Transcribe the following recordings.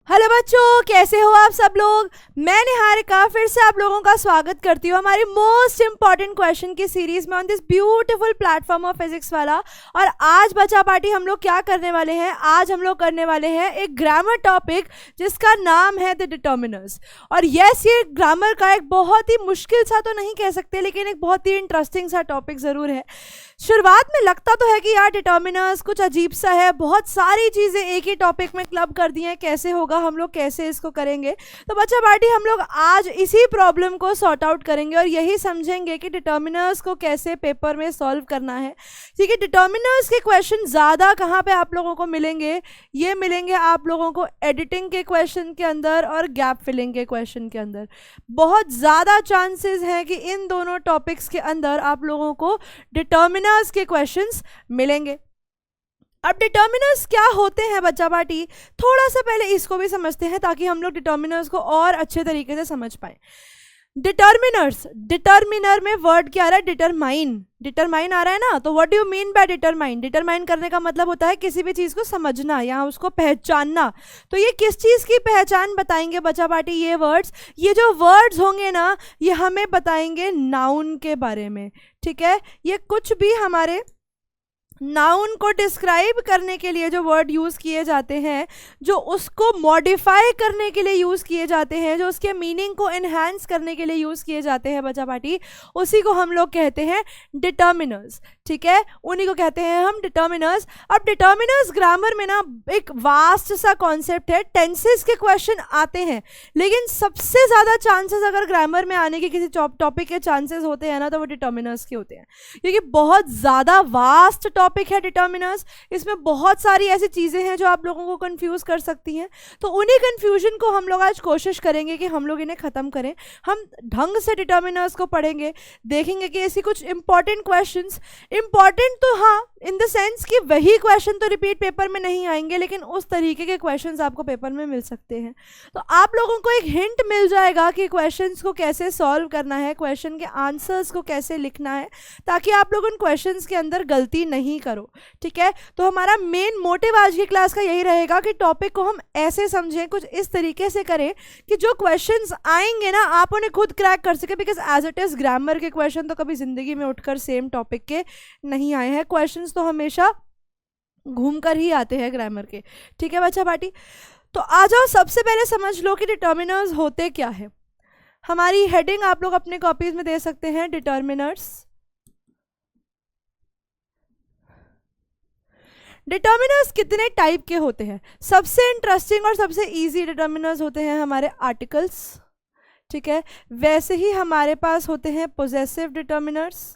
Hello बच्चों, कैसे हो आप सब लोग। मैं निहारिका फिर से आप लोगों का स्वागत करती हूँ हमारी मोस्ट इंपॉर्टेंट क्वेश्चन की सीरीज में on this beautiful platform of physics वाला। और आज बच्चा पार्टी हम लोग क्या करने वाले हैं, आज हम लोग करने वाले हैं एक ग्रामर टॉपिक जिसका नाम है द डिटर्मिनर्स। और यस, ये ग्रामर का एक बहुत ही मुश्किल सा तो नहीं कह सकते, लेकिन एक बहुत ही इंटरेस्टिंग सा टॉपिक ज़रूर है। शुरुआत में लगता तो है कि यार डिटर्मिनर्स कुछ अजीब सा है, बहुत सारी चीज़ें एक ही टॉपिक में क्लब कर दी हैं, कैसे होगा, हम लोग कैसे इसको करेंगे। तो बच्चा पार्टी हम लोग आज इसी प्रॉब्लम को सॉर्ट आउट करेंगे और यही समझेंगे कि डिटर्मिनर्स को कैसे पेपर में सॉल्व करना है। ठीक है, डिटर्मिनर्स के क्वेश्चन ज़्यादा कहाँ पे आप लोगों को मिलेंगे, ये मिलेंगे आप लोगों को एडिटिंग के क्वेश्चन के अंदर और गैप फिलिंग के क्वेश्चन के अंदर। बहुत ज़्यादा चांसेस हैं कि इन दोनों टॉपिक्स के अंदर आप लोगों को डिटर्मिनर्स के क्वेश्चंस मिलेंगे। अब डिटर्मिनर्स क्या होते हैं बच्चा पार्टी, थोड़ा सा पहले इसको भी समझते हैं ताकि हम लोग डिटर्मिनर्स को और अच्छे तरीके से समझ पाए। डिटर्मिनर्स, डिटर्मिनर में वर्ड क्या आ रहा है, डिटरमाइन, डिटरमाइन आ रहा है ना। तो what do you mean by determine, determine करने का मतलब होता है किसी भी चीज़ को समझना या उसको पहचानना। तो ये किस चीज़ की पहचान बताएंगे बच्चा पार्टी, ये जो वर्ड्स होंगे ना, ये हमें बताएंगे नाउन के बारे में। ठीक है, ये कुछ भी हमारे नाउन को डिस्क्राइब करने के लिए जो वर्ड यूज़ किए जाते हैं, जो उसको मॉडिफाई करने के लिए यूज़ किए जाते हैं, जो उसके मीनिंग को एनहांस करने के लिए यूज़ किए जाते हैं बच्चा पार्टी, उसी को हम लोग कहते हैं डिटर्मिनर्स। ठीक है, उन्हीं को कहते हैं हम डिटर्मिनर्स। अब डिटर्मिनर्स ग्रामर में ना एक वास्ट सा कॉन्सेप्ट है। टेंसेस के क्वेश्चन आते हैं, लेकिन सबसे ज़्यादा चांसेस अगर ग्रामर में आने के किसी टॉपिक के चांसेस होते हैं ना, तो वो डिटर्मिनर्स के होते हैं, क्योंकि बहुत ज़्यादा वास्ट टॉपिक है डिटर्मिनर्स। इसमें बहुत सारी ऐसी चीज़ें हैं जो आप लोगों को कंफ्यूज कर सकती हैं। तो उन्हीं कंफ्यूजन को हम लोग आज कोशिश करेंगे कि हम लोग इन्हें ख़त्म करें। हम ढंग से डिटर्मिनर्स को पढ़ेंगे, देखेंगे कि ऐसी कुछ इंपॉर्टेंट क्वेश्चंस, इंपॉर्टेंट तो हाँ इन द सेंस कि वही क्वेश्चन तो रिपीट पेपर में नहीं आएंगे, लेकिन उस तरीके के क्वेश्चंस आपको पेपर में मिल सकते हैं। तो आप लोगों को एक हिंट मिल जाएगा कि क्वेश्चंस को कैसे सॉल्व करना है, क्वेश्चन के आंसर्स को कैसे लिखना है, ताकि आप लोग उन क्वेश्चंस के अंदर गलती नहीं करो। ठीक है, तो हमारा मेन मोटिव आज की क्लास का यही रहेगा कि टॉपिक को हम ऐसे समझें, कुछ इस तरीके से करें कि जो क्वेश्चंस आएंगे ना, आप उन्हें खुद क्रैक कर सके। Because as it is grammar के क्वेश्चन तो कभी जिंदगी में उठकर सेम टॉपिक के नहीं आए हैं, क्वेश्चंस तो हमेशा घूमकर ही आते हैं ग्रामर के। ठीक है बच्चा पार्टी, तो आ जाओ सबसे पहले समझ लो कि डिटर्मिनर्स होते क्या है। हमारी हेडिंग आप लोग अपने कॉपीज में दे सकते हैं, डिटर्मिनर्स। डिटर्मिनर्स कितने टाइप के होते हैं, सबसे इंटरेस्टिंग और सबसे इजी डिटर्मिनर्स होते हैं हमारे आर्टिकल्स। ठीक है, वैसे ही हमारे पास होते हैं पोजेसिव डिटर्मिनर्स,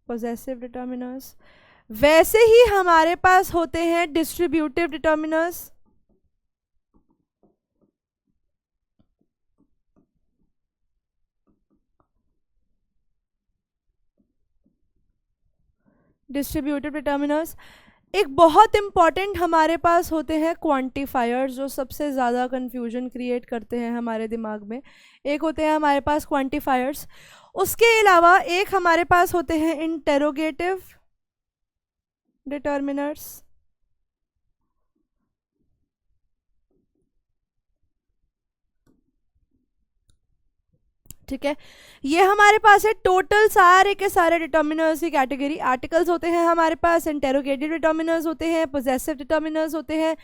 पोजेसिव डिटर्मिनर्स। वैसे ही हमारे पास होते हैं डिस्ट्रीब्यूटिव डिटर्मिनर्स, डिस्ट्रीब्यूटिव डिटर्मिनर्स। एक बहुत इंपॉर्टेंट हमारे पास होते हैं क्वांटिफायर्स, जो सबसे ज़्यादा कंफ्यूजन क्रिएट करते हैं हमारे दिमाग में। एक होते हैं हमारे पास क्वांटिफायर्स, उसके अलावा एक हमारे पास होते हैं इंटेरोगेटिव डिटर्मिनर्स। ठीक है, ये हमारे पास है टोटल सारे के सारे डिटर्मिनर्स की कैटेगरी। आर्टिकल्स होते हैं हमारे पास, इंटेरोगेटिव डिटर्मिनर्स होते हैं, पोजेसिव डिटर्मिनर्स होते हैं,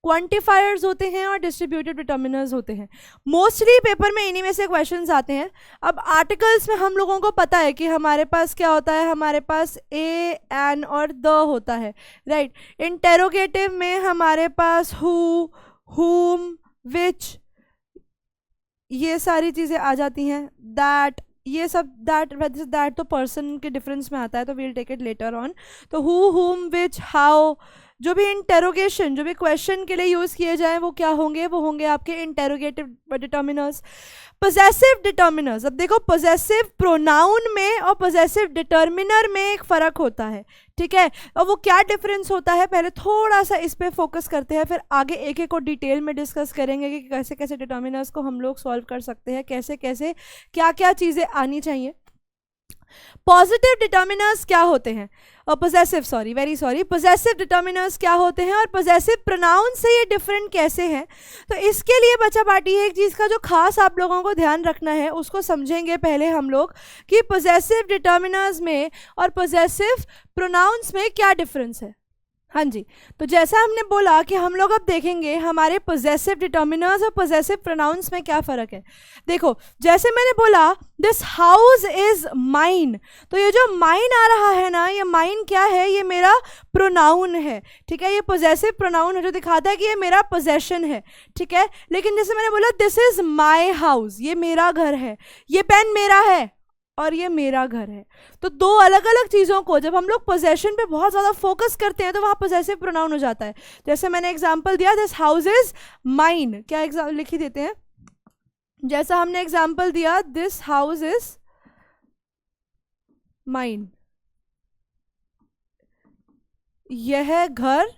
क्वांटिफायर्स होते हैं और डिस्ट्रीब्यूटिव डिटर्मिनर्स होते हैं। मोस्टली पेपर में इन्हीं में से क्वेश्चंस आते हैं। अब आर्टिकल्स में हम लोगों को पता है कि हमारे पास क्या होता है, हमारे पास ए, एन और द होता है, राइट। इंटेरोगेटिव में हमारे पास हु, हुम, विच, ये सारी चीज़ें आ जाती हैं। दैट, ये सब, दैट तो पर्सन के डिफरेंस में आता है, तो we'll take it later on. तो हु, हुम, विच, हाउ, जो भी इंटेरोगेशन, जो भी क्वेश्चन के लिए यूज़ किए जाएं, वो क्या होंगे, वो होंगे आपके इंटेरोगेटिव डिटर्मिनर्स। पोजेसिव डिटर्मिनर्स, अब देखो पोजेसिव प्रोनाउन में और पोजेसिव डिटर्मिनर में एक फ़र्क होता है। ठीक है, और वो क्या डिफरेंस होता है, पहले थोड़ा सा इस पे फोकस करते हैं, फिर आगे एक एक को डिटेल में डिस्कस करेंगे कि कैसे कैसे डिटर्मिनर्स को हम लोग सॉल्व कर सकते हैं, कैसे कैसे क्या क्या चीज़ें आनी चाहिए। पॉजिटिव डिटर्मिनर्स क्या होते हैं, और पोजेसिव पोजेसिव डिटर्मिनर्स क्या होते हैं, और पोजेसिव प्रोनाउन से ये डिफरेंट कैसे हैं। तो इसके लिए बच्चा पार्टी एक चीज़ का जो खास आप लोगों को ध्यान रखना है उसको समझेंगे पहले हम लोग कि पोजेसिव डिटर्मिनर्स में और पोजेसिव प्रोनाउंस में क्या डिफरेंस है। हाँ जी, तो जैसा हमने बोला कि हम लोग अब देखेंगे हमारे पोजेसिव डिटर्मिनर्स और पोजेसिव प्रोनाउंस में क्या फ़र्क है। देखो, जैसे मैंने बोला दिस हाउस इज़ माइन, तो ये जो माइन आ रहा है ना, ये माइन क्या है, ये मेरा प्रोनाउन है, ठीक है। ये पोजेसिव प्रोनाउन है जो दिखाता है कि ये मेरा पोजेशन है, ठीक है। लेकिन जैसे मैंने बोला दिस इज़ माई हाउस, ये मेरा घर है, ये पेन मेरा है और ये मेरा घर है। तो दो अलग अलग चीज़ों को जब हम लोग पोजेशन पे बहुत ज़्यादा फोकस करते हैं तो वहाँ पोजेसिव प्रोनाउन हो जाता है। जैसे मैंने एग्जांपल दिया दिस हाउस इज माइन, क्या एग्जाम लिख ही देते हैं, जैसा हमने एग्जांपल दिया दिस हाउस इज माइन, यह घर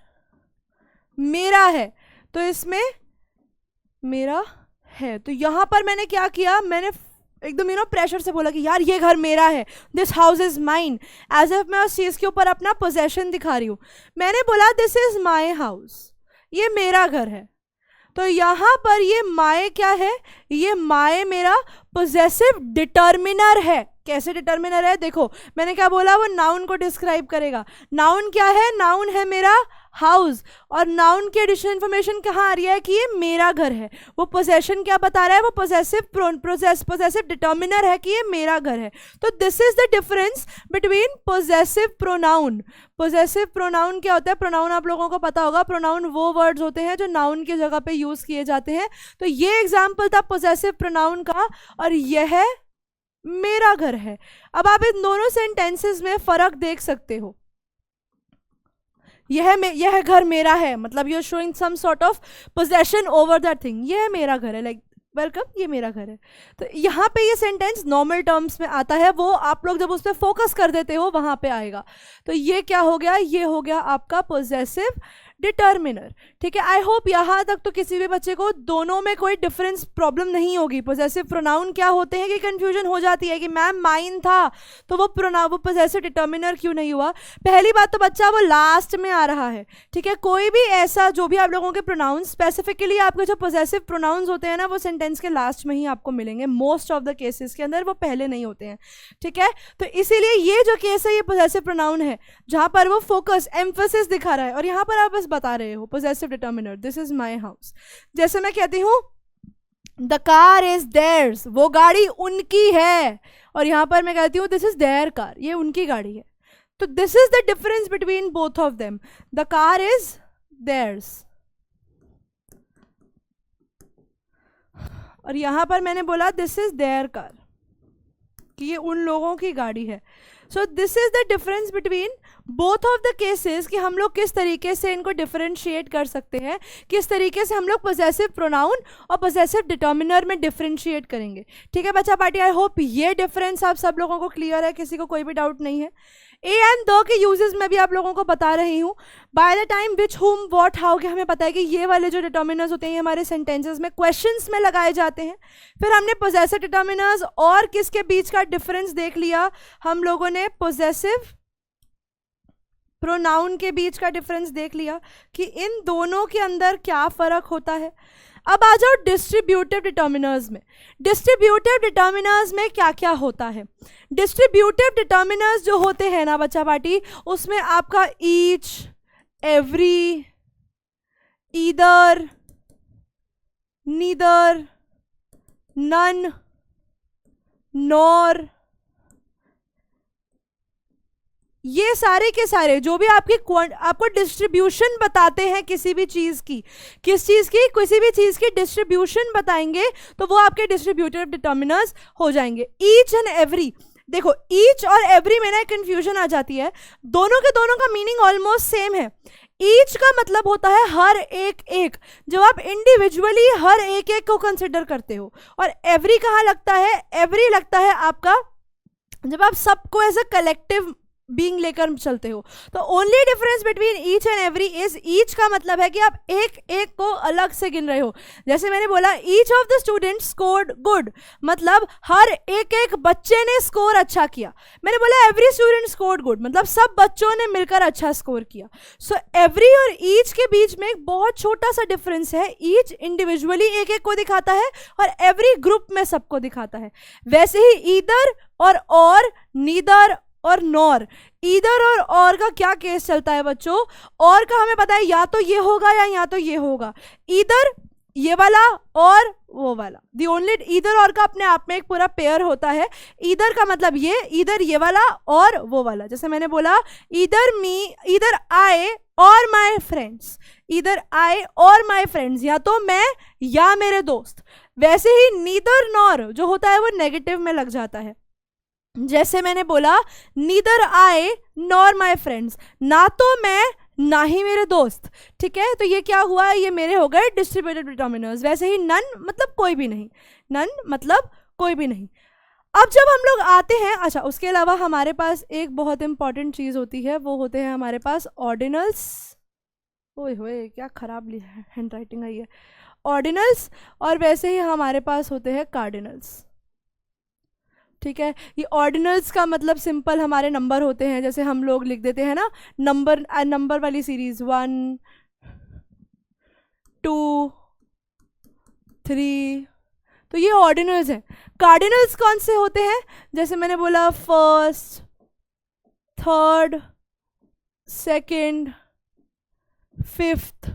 मेरा है, तो इसमें मेरा है। तो यहां पर मैंने क्या किया, मैंने एकदम प्रेशर से बोला कि यार ये घर मेरा है, this house is mine, as if मैं उस चीज़ के ऊपर अपना पोजेशन दिखा रही हूँ। मैंने बोला दिस इज माई हाउस, ये मेरा घर है। तो यहाँ पर ये माए क्या है, ये माए मेरा पोजेसिव डिटर्मिनर है। कैसे डिटर्मिनर है, देखो मैंने क्या बोला, वो नाउन को डिस्क्राइब करेगा। नाउन क्या है, नाउन है मेरा हाउस, और नाउन की एडिशनल इन्फॉर्मेशन कहाँ आ रही है कि ये मेरा घर है। वो पोजेशन क्या बता रहा है, वो पोजेसिव डिटर्मिनर है कि ये मेरा घर है। तो this is the difference between possessive pronoun. Possessive pronoun क्या होता है, प्रोनाउन आप लोगों को पता होगा, प्रोनाउन वो वर्ड्स होते हैं जो नाउन की जगह पे यूज किए जाते हैं। तो ये एग्जाम्पल था पोजेसिव प्रोनाउन का, और यह मेरा घर है। अब आप इन दोनों सेंटेंसेस में फर्क देख सकते हो। यह घर मेरा है, मतलब you are showing some sort of possession over that thing. यह मेरा घर है, लाइक वेलकम, ये मेरा घर है। तो यहाँ पे ये सेंटेंस नॉर्मल टर्म्स में आता है, वो आप लोग जब उस पर फोकस कर देते हो वहाँ पे आएगा। तो ये क्या हो गया, ये हो गया आपका पोजेसिव डिटर्मिनर, ठीक है। आई होप यहाँ तक तो किसी भी बच्चे को दोनों में कोई डिफरेंस प्रॉब्लम नहीं होगी। पोजेसिव प्रोनाउन क्या होते हैं कि कंफ्यूजन हो जाती है कि मैम माइन था तो वो पोजेसिव डिटर्मिनर क्यों नहीं हुआ। पहली बात तो बच्चा वो लास्ट में आ रहा है, ठीक है। कोई भी ऐसा जो भी आप लोगों के प्रोनाउंस, स्पेसिफिकली आपके जो पोजेसिव प्रोनाउंस होते हैं ना, वो सेंटेंस के लास्ट में ही आपको मिलेंगे। मोस्ट ऑफ द केसेस के अंदर वो पहले नहीं होते हैं, ठीक है। तो इसीलिए ये जो केस है ये पोजेसिव प्रोनाउन है जहाँ पर वो फोकस एम्फेसिस दिखा रहा है, और यहाँ पर आप बस बता रहे हो possessive determiner this is my house. जैसे मैं कहती हूँ द कार इज देयर्स, वो गाड़ी उनकी है, और यहां पर मैं कहती हूँ दिस इज देयर कार, ये उनकी गाड़ी है। तो this is the difference between both of them, the car is theirs, और यहां पर मैंने बोला दिस इज देयर कार, कि ये उन लोगों की गाड़ी है। So this is the difference between both of the cases, कि हम लोग किस तरीके से इनको डिफरेंशिएट कर सकते हैं, किस तरीके से हम लोग पोजेसिव प्रोनाउन और पोजेसिव डिटर्मिनर में डिफरेंशिएट करेंगे, ठीक है बच्चा पार्टी। आई होप ये डिफरेंस आप सब लोगों को क्लियर है, किसी को कोई भी डाउट नहीं है। ए एंड द के यूजेस मैं भी आप लोगों को बता रही हूँ। बाय द टाइम विच, हुम, व्हाट, हाउ के हमें पता है कि ये वाले जो डिटर्मिनर्स होते हैं ये हमारे सेंटेंसेस में क्वेश्चंस में लगाए जाते हैं। फिर हमने पोजेसिव डिटर्मिनर्स और किसके बीच का डिफरेंस देख लिया, हम लोगों ने पोजेसिव प्रोनाउन के बीच का डिफरेंस देख लिया कि इन दोनों के अंदर क्या फर्क होता है। अब आ जाओ डिस्ट्रीब्यूटिव डिटर्मिनर्स में। डिस्ट्रीब्यूटिव डिटर्मिनर्स में क्या क्या होता है। डिस्ट्रीब्यूटिव डिटर्मिनर्स जो होते हैं ना बच्चा पार्टी, उसमें आपका each, every, either, neither, none, nor, ये सारे के सारे जो भी आपको डिस्ट्रीब्यूशन बताते हैं किसी भी चीज़ की, किसी भी चीज़ की डिस्ट्रीब्यूशन बताएंगे तो वो आपके डिस्ट्रीब्यूटिव डिटर्मिनर्स हो जाएंगे। ईच एंड एवरी, देखो ईच और एवरी में ना कंफ्यूजन आ जाती है, दोनों का मीनिंग ऑलमोस्ट सेम है। ईच का मतलब होता है हर एक, जब आप इंडिविजुअली हर एक को कंसिडर करते हो, और एवरी कहाँ लगता है, एवरी लगता है आपका जब आप सबको एज अ कलेक्टिव बीइंग लेकर चलते हो। तो only difference between each and every is each का मतलब है कि आप एक एक को अलग से गिन रहे हो। जैसे मैंने बोला each of the student scored good, मतलब हर एक एक बच्चे ने स्कोर अच्छा किया। मैंने बोला एवरी स्टूडेंट स्कोर्ड गुड, मतलब सब बच्चों ने मिलकर अच्छा स्कोर किया। सो एवरी और ईच के बीच में एक बहुत छोटा सा डिफरेंस है, ईच इंडिविजुअली एक एक को दिखाता है और एवरी ग्रुप में सबको दिखाता है। वैसे ही ईदर और नीदर और नॉर, ईदर और का क्या केस चलता है बच्चों, और का हमें पता है या तो ये होगा या तो ये होगा, ईदर ये वाला और वो वाला। दी ओनली ईदर और का अपने आप में एक पूरा पेयर होता है। ईदर का मतलब ये, ईदर ये वाला और वो वाला। जैसे मैंने बोला ईदर आई और माई फ्रेंड्स, ईदर आई और माई फ्रेंड्स, या तो मैं या मेरे दोस्त। वैसे ही नीदर नॉर जो होता है वो नेगेटिव में लग जाता है। जैसे मैंने बोला neither I nor my friends, ना तो मैं ना ही मेरे दोस्त। ठीक है, तो ये क्या हुआ, ये मेरे हो गए डिस्ट्रीब्यूटेड डिटर्मिनर्स। वैसे ही नन मतलब कोई भी नहीं, नन मतलब कोई भी नहीं। अब जब हम लोग आते हैं, अच्छा उसके अलावा हमारे पास एक बहुत इंपॉर्टेंट चीज़ होती है, वो होते हैं हमारे पास ऑर्डिनल्स। ओए होए क्या खराब हैंड राइटिंग आई है, ऑर्डिनल्स। और वैसे ही हमारे पास होते हैं कार्डिनल्स। ठीक है, ये ऑर्डिनल्स का मतलब सिंपल हमारे नंबर होते हैं, जैसे हम लोग लिख देते हैं ना नंबर वाली सीरीज 1 2 3, तो ये ऑर्डिनल्स हैं। कार्डिनल्स कौन से होते हैं, जैसे मैंने बोला फर्स्ट, थर्ड, सेकंड, फिफ्थ,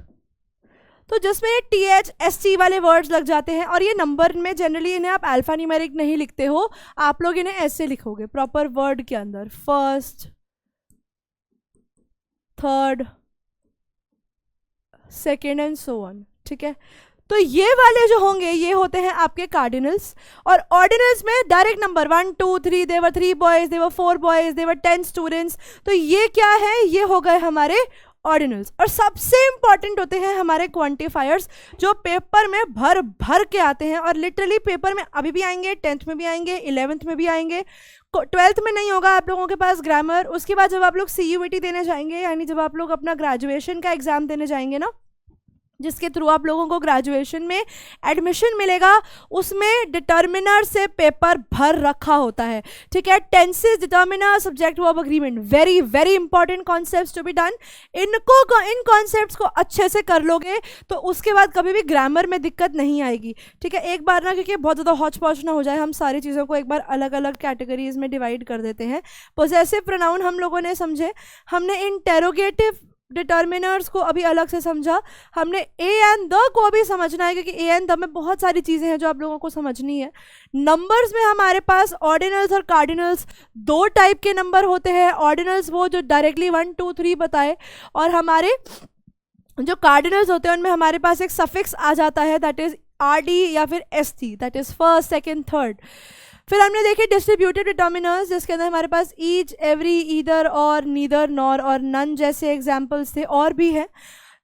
तो जिसमें ये TH ST वाले वर्ड्स लग जाते हैं। और ये नंबर में जनरली इन्हें आप अल्फा न्यूमेरिक नहीं लिखते हो, आप लोग इन्हें ऐसे लिखोगे प्रॉपर वर्ड के अंदर, first, third, second and so on. ठीक है, तो ये वाले जो होंगे ये होते हैं आपके कार्डिनल्स। और ऑर्डिनल्स में डायरेक्ट नंबर 1 2 3, देवर 3 बॉयज, देवर 4 बॉयज, देवर 10 स्टूडेंट्स, तो ये क्या है, ये हो गए हमारे ऑर्डिनल्स। और सबसे इंपॉर्टेंट होते हैं हमारे क्वांटिफायर्स, जो पेपर में भर भर के आते हैं। और लिटरली पेपर में अभी भी आएंगे, 10th में भी आएंगे, 11th में भी आएंगे, 12th में नहीं होगा आप लोगों के पास ग्रामर। उसके बाद जब आप लोग CUET देने जाएंगे, यानी जब आप लोग अपना ग्रेजुएशन का एग्जाम देने जाएंगे ना, जिसके थ्रू आप लोगों को ग्रेजुएशन में एडमिशन मिलेगा, उसमें डिटर्मिनर से पेपर भर रखा होता है। ठीक है, tenses, determiner, subject verb agreement, very very important concepts to be done. इन कॉन्सेप्ट्स को अच्छे से कर लोगे तो उसके बाद कभी भी ग्रामर में दिक्कत नहीं आएगी। ठीक है, एक बार ना, क्योंकि बहुत ज़्यादा हौच पौच ना हो जाए, हम सारी चीज़ों को एक बार अलग अलग कैटेगरीज में डिवाइड कर देते हैं। पोजेसिव प्रोनाउन हम लोगों ने समझे, हमने इंटेरोगेटिव डिटर्मिनर्स को अभी अलग से समझा, हमने ए एंड द को भी समझना है, क्योंकि ए एंड द में बहुत सारी चीज़ें हैं जो आप लोगों को समझनी है। नंबर्स में हमारे पास ऑर्डिनल्स और कार्डिनल्स दो टाइप के नंबर होते हैं। ऑर्डिनल्स वो जो डायरेक्टली 1 2 3 बताए, और हमारे जो कार्डिनल्स होते हैं उनमें हमारे पास एक सफिक्स आ जाता है, दैट इज RD या फिर ST, that is first, second, third. फिर हमने देखे डिस्ट्रीब्यूटेड डिटर्मिनर्स, जिसके अंदर हमारे पास ईच, एवरी, ईदर और नीदर, नॉर और नन जैसे एग्जाम्पल्स थे, और भी हैं।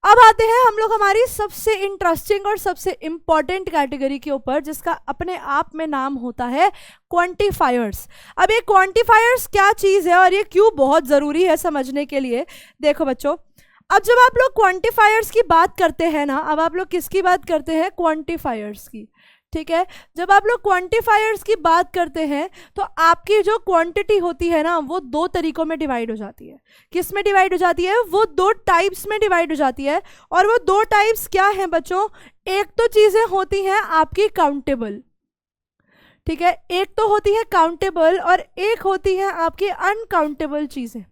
अब आते हैं हम लोग हमारी सबसे इंटरेस्टिंग और सबसे इंपॉर्टेंट कैटेगरी के ऊपर, जिसका अपने आप में नाम होता है क्वांटिफायर्स। अब ये क्वांटिफायर्स क्या चीज़ है और ये क्यों बहुत ज़रूरी है समझने के लिए, देखो बच्चों, अब जब आप लोग क्वांटिफायर्स की बात करते हैं ना, अब आप लोग किसकी बात करते हैं, क्वांटिफायर्स की। ठीक है, जब आप लोग क्वांटिफायर्स की बात करते हैं तो आपकी जो क्वांटिटी होती है ना, वो दो तरीकों में डिवाइड हो जाती है। किस में डिवाइड हो जाती है, वो दो टाइप्स में डिवाइड हो जाती है। और वो दो टाइप्स क्या हैं बच्चों, एक तो चीज़ें होती हैं आपकी काउंटेबल, ठीक है, एक तो होती है काउंटेबल और एक होती है आपकी अनकाउंटेबल चीज़ें।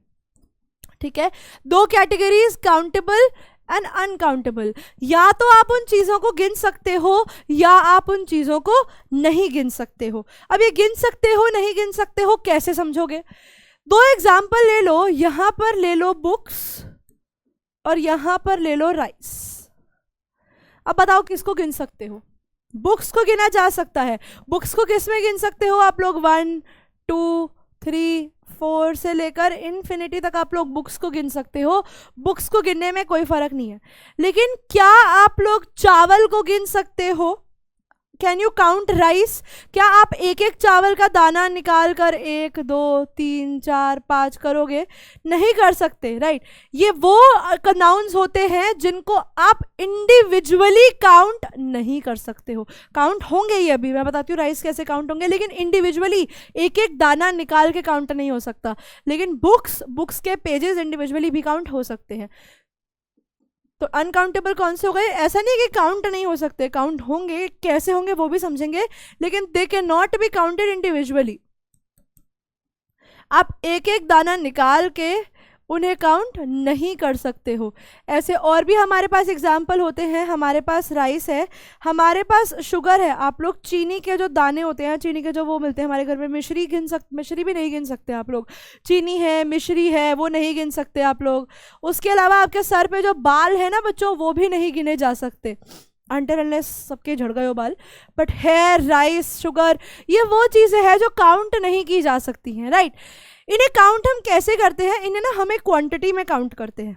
ठीक है, दो कैटेगरीज, काउंटेबल एंड अनकाउंटेबल। या तो आप उन चीज़ों को गिन सकते हो या आप उन चीज़ों को नहीं गिन सकते हो। अब ये गिन सकते हो नहीं गिन सकते हो कैसे समझोगे, दो एग्जाम्पल ले लो, यहाँ पर ले लो बुक्स और यहाँ पर ले लो राइस। अब बताओ किसको गिन सकते हो, बुक्स को गिना जा सकता है। बुक्स को किस में गिन सकते हो आप लोग, 1 2 3 4 से लेकर इन्फिनिटी तक आप लोग बुक्स को गिन सकते हो, बुक्स को गिनने में कोई फर्क नहीं है। लेकिन क्या आप लोग चावल को गिन सकते हो, कैन यू काउंट राइस? क्या आप एक एक चावल का दाना निकाल कर 1 2 3 4 5 करोगे? नहीं कर सकते, राइट? ये वो नाउन्स होते हैं जिनको आप इंडिविजुअली काउंट नहीं कर सकते हो। काउंट होंगे ही, अभी मैं बताती हूँ राइस कैसे काउंट होंगे, लेकिन इंडिविजुअली एक एक दाना निकाल के काउंट नहीं हो सकता। लेकिन बुक्स के पेजेस इंडिविजुअली भी काउंट हो सकते हैं। तो अनकाउंटेबल कौन से हो गए? ऐसा नहीं है कि काउंट नहीं हो सकते, काउंट होंगे, कैसे होंगे वो भी समझेंगे, लेकिन they can not be counted individually. आप एक एक दाना निकाल के उन्हें काउंट नहीं कर सकते हो। ऐसे और भी हमारे पास एग्जाम्पल होते हैं। हमारे पास राइस है, हमारे पास शुगर है। आप लोग चीनी के जो दाने होते हैं, चीनी के जो वो मिलते हैं हमारे घर में, मिश्री मिश्री भी नहीं गिन सकते आप लोग। चीनी है, मिश्री है, वो नहीं गिन सकते आप लोग। उसके अलावा आपके सर पे जो बाल है ना बच्चों, वो भी नहीं गिने जा सकते अंटर अनलेस सबके झड़ गए हो बाल। बट हेयर, राइस, शुगर, ये वो चीज़ें हैं जो काउंट नहीं की जा सकती हैं, राइट? इन्हें काउंट हम कैसे करते हैं? इन्हें ना हमें क्वांटिटी में काउंट करते हैं।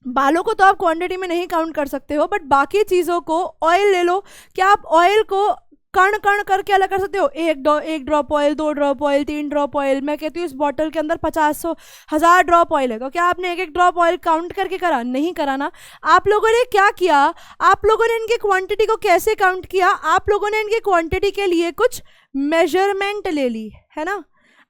बालों को तो आप क्वांटिटी में नहीं काउंट कर सकते हो, बट बाकी चीज़ों को, ऑयल ले लो, क्या आप ऑयल को कण कण करके अलग कर सकते हो? एक drop oil, 2 drop oil, 3 drop oil. मैं कहती हूँ इस बॉटल के अंदर 50 1000 ड्रॉप ऑयल है, तो क्या आपने एक एक ड्रॉप ऑयल काउंट करके करा? नहीं करा ना। आप लोगों ने क्या किया? आप लोगों ने इनकी क्वांटिटी को कैसे काउंट किया? आप लोगों ने इनकी क्वांटिटी के लिए कुछ मेजरमेंट ले ली, है ना?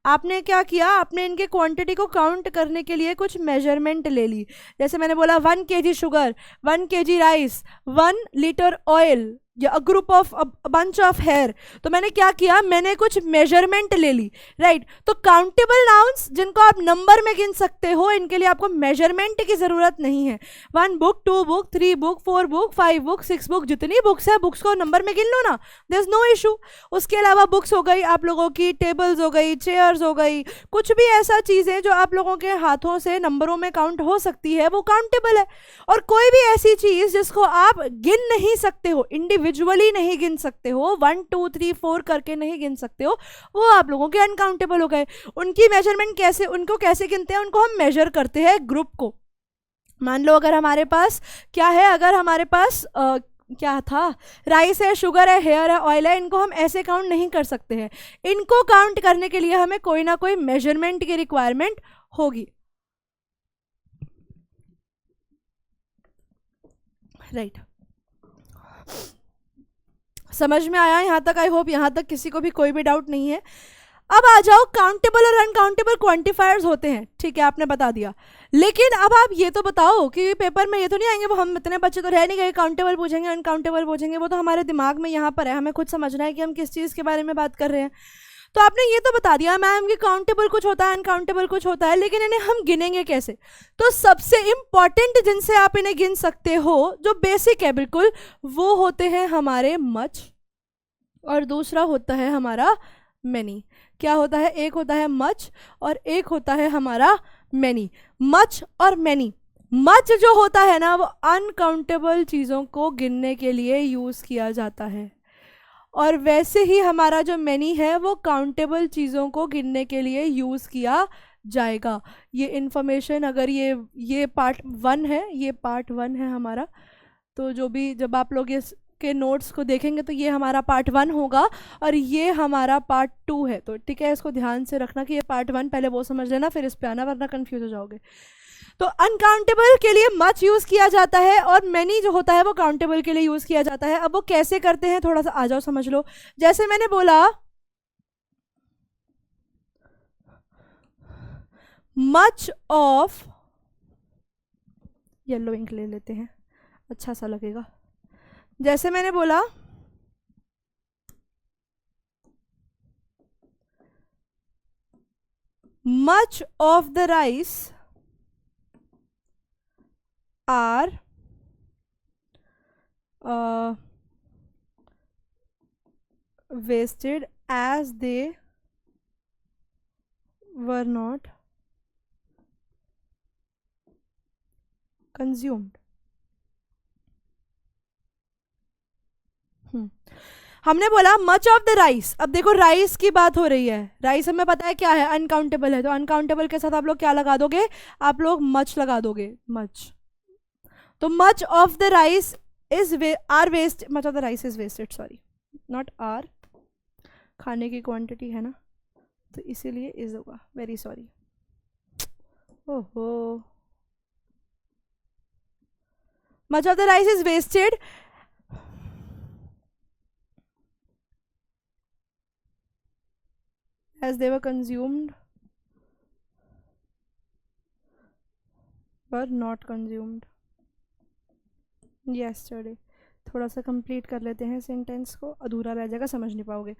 आपने क्या किया? आपने इनके क्वांटिटी को काउंट करने के लिए कुछ मेजरमेंट ले ली। जैसे मैंने बोला 1 kg sugar, 1 kg rice, 1 litre oil, या a group of bunch of hair. तो मैंने क्या किया? मैंने कुछ मेजरमेंट ले ली, राइट? तो काउंटेबल नाउन्स जिनको आप नंबर में गिन सकते हो, इनके लिए आपको मेजरमेंट की जरूरत नहीं है। 1 book, 2 book, 3 book, 4 book, 5 book, 6 book, जितनी बुक्स है बुक्स को नंबर में गिन लो ना, देयर इज नो इशू। उसके अलावा बुक्स हो गई आप लोगों की, टेबल्स हो गई, चेयर्स हो गई, कुछ भी ऐसा चीज़ें जो आप लोगों के हाथों से नंबरों में काउंट हो सकती है, वो काउंटेबल है। और कोई भी ऐसी चीज़ जिसको आप गिन नहीं सकते हो, इंडिविजुअली नहीं गिन सकते हो, 1 2 3 4 करके नहीं गिन सकते हो, वो आप लोगों के अनकाउंटेबल हो गए। उनकी मेजरमेंट कैसे, उनको कैसे गिनते हैं? उनको हम मेजर करते हैं ग्रुप को। मान लो अगर हमारे पास क्या है, अगर हमारे पास क्या था, राइस है, शुगर है, हेयर है, ऑयल है, इनको हम ऐसे काउंट नहीं कर सकते हैं। इनको काउंट करने के लिए हमें कोई ना कोई मेजरमेंट की रिक्वायरमेंट होगी, राइट? समझ में आया यहाँ तक? आई होप यहाँ तक किसी को भी कोई भी डाउट नहीं है। अब आ जाओ, काउंटेबल और अनकाउंटेबल क्वांटिफायर्स होते हैं, ठीक है, आपने बता दिया। लेकिन अब आप ये तो बताओ कि पेपर में ये तो नहीं आएंगे, वो हम इतने बच्चे तो रह नहीं गए, काउंटेबल पूछेंगे, अनकाउंटेबल पूछेंगे, वो तो हमारे दिमाग में यहाँ पर है, हमें खुद समझना है कि हम किस चीज़ के बारे में बात कर रहे हैं। तो आपने ये तो बता दिया मैम कि काउंटेबल कुछ होता है, अनकाउंटेबल कुछ होता है, लेकिन इन्हें हम गिनेंगे कैसे? तो सबसे इंपॉर्टेंट जिनसे आप इन्हें गिन सकते हो, जो बेसिक है बिल्कुल, वो होते हैं हमारे मच, और दूसरा होता है हमारा मैनी। क्या होता है? एक होता है मच और एक होता है हमारा मैनी। मच और मैनी। मच जो होता है ना, वो अनकाउंटेबल चीज़ों को गिनने के लिए यूज़ किया जाता है, और वैसे ही हमारा जो मैनी है वो काउंटेबल चीज़ों को गिनने के लिए यूज़ किया जाएगा। ये इन्फॉर्मेशन, अगर ये पार्ट 1 है, ये पार्ट 1 है हमारा, तो जो भी जब आप लोग इस के नोट्स को देखेंगे तो ये हमारा पार्ट 1 होगा और ये हमारा पार्ट 2 है। तो ठीक है, इसको ध्यान से रखना कि ये पार्ट 1, पहले वो समझ लेना फिर इस पे आना, वरना कंफ्यूज हो जाओगे। तो अनकाउंटेबल के लिए मच यूज़ किया जाता है, और मैनी जो होता है वो काउंटेबल के लिए यूज़ किया जाता है। अब वो कैसे करते हैं, थोड़ा सा आ जाओ समझ लो। जैसे मैंने बोला मच ऑफ, येलो इंक ले लेते हैं, अच्छा सा लगेगा। जैसे मैंने बोला much of the rice are wasted as they were not consumed। हमने बोला मच ऑफ द राइस। अब देखो राइस की बात हो रही है, राइस हमें पता है क्या है, अनकाउंटेबल है, तो अनकाउंटेबल के साथ आप लोग क्या लगा दोगे? आप लोग मच लगा दोगे, मच। तो much of the rice is are waste, much of the rice is wasted, sorry, not are, खाने की क्वांटिटी है ना, तो इसीलिए इज होगा, वेरी सॉरी। ओहो, much of the rice is wasted as they were consumed but not consumed yesterday। थोड़ा सा कंप्लीट कर लेते हैं सेंटेंस को, अधूरा रह जाएगा, समझ नहीं पाओगे।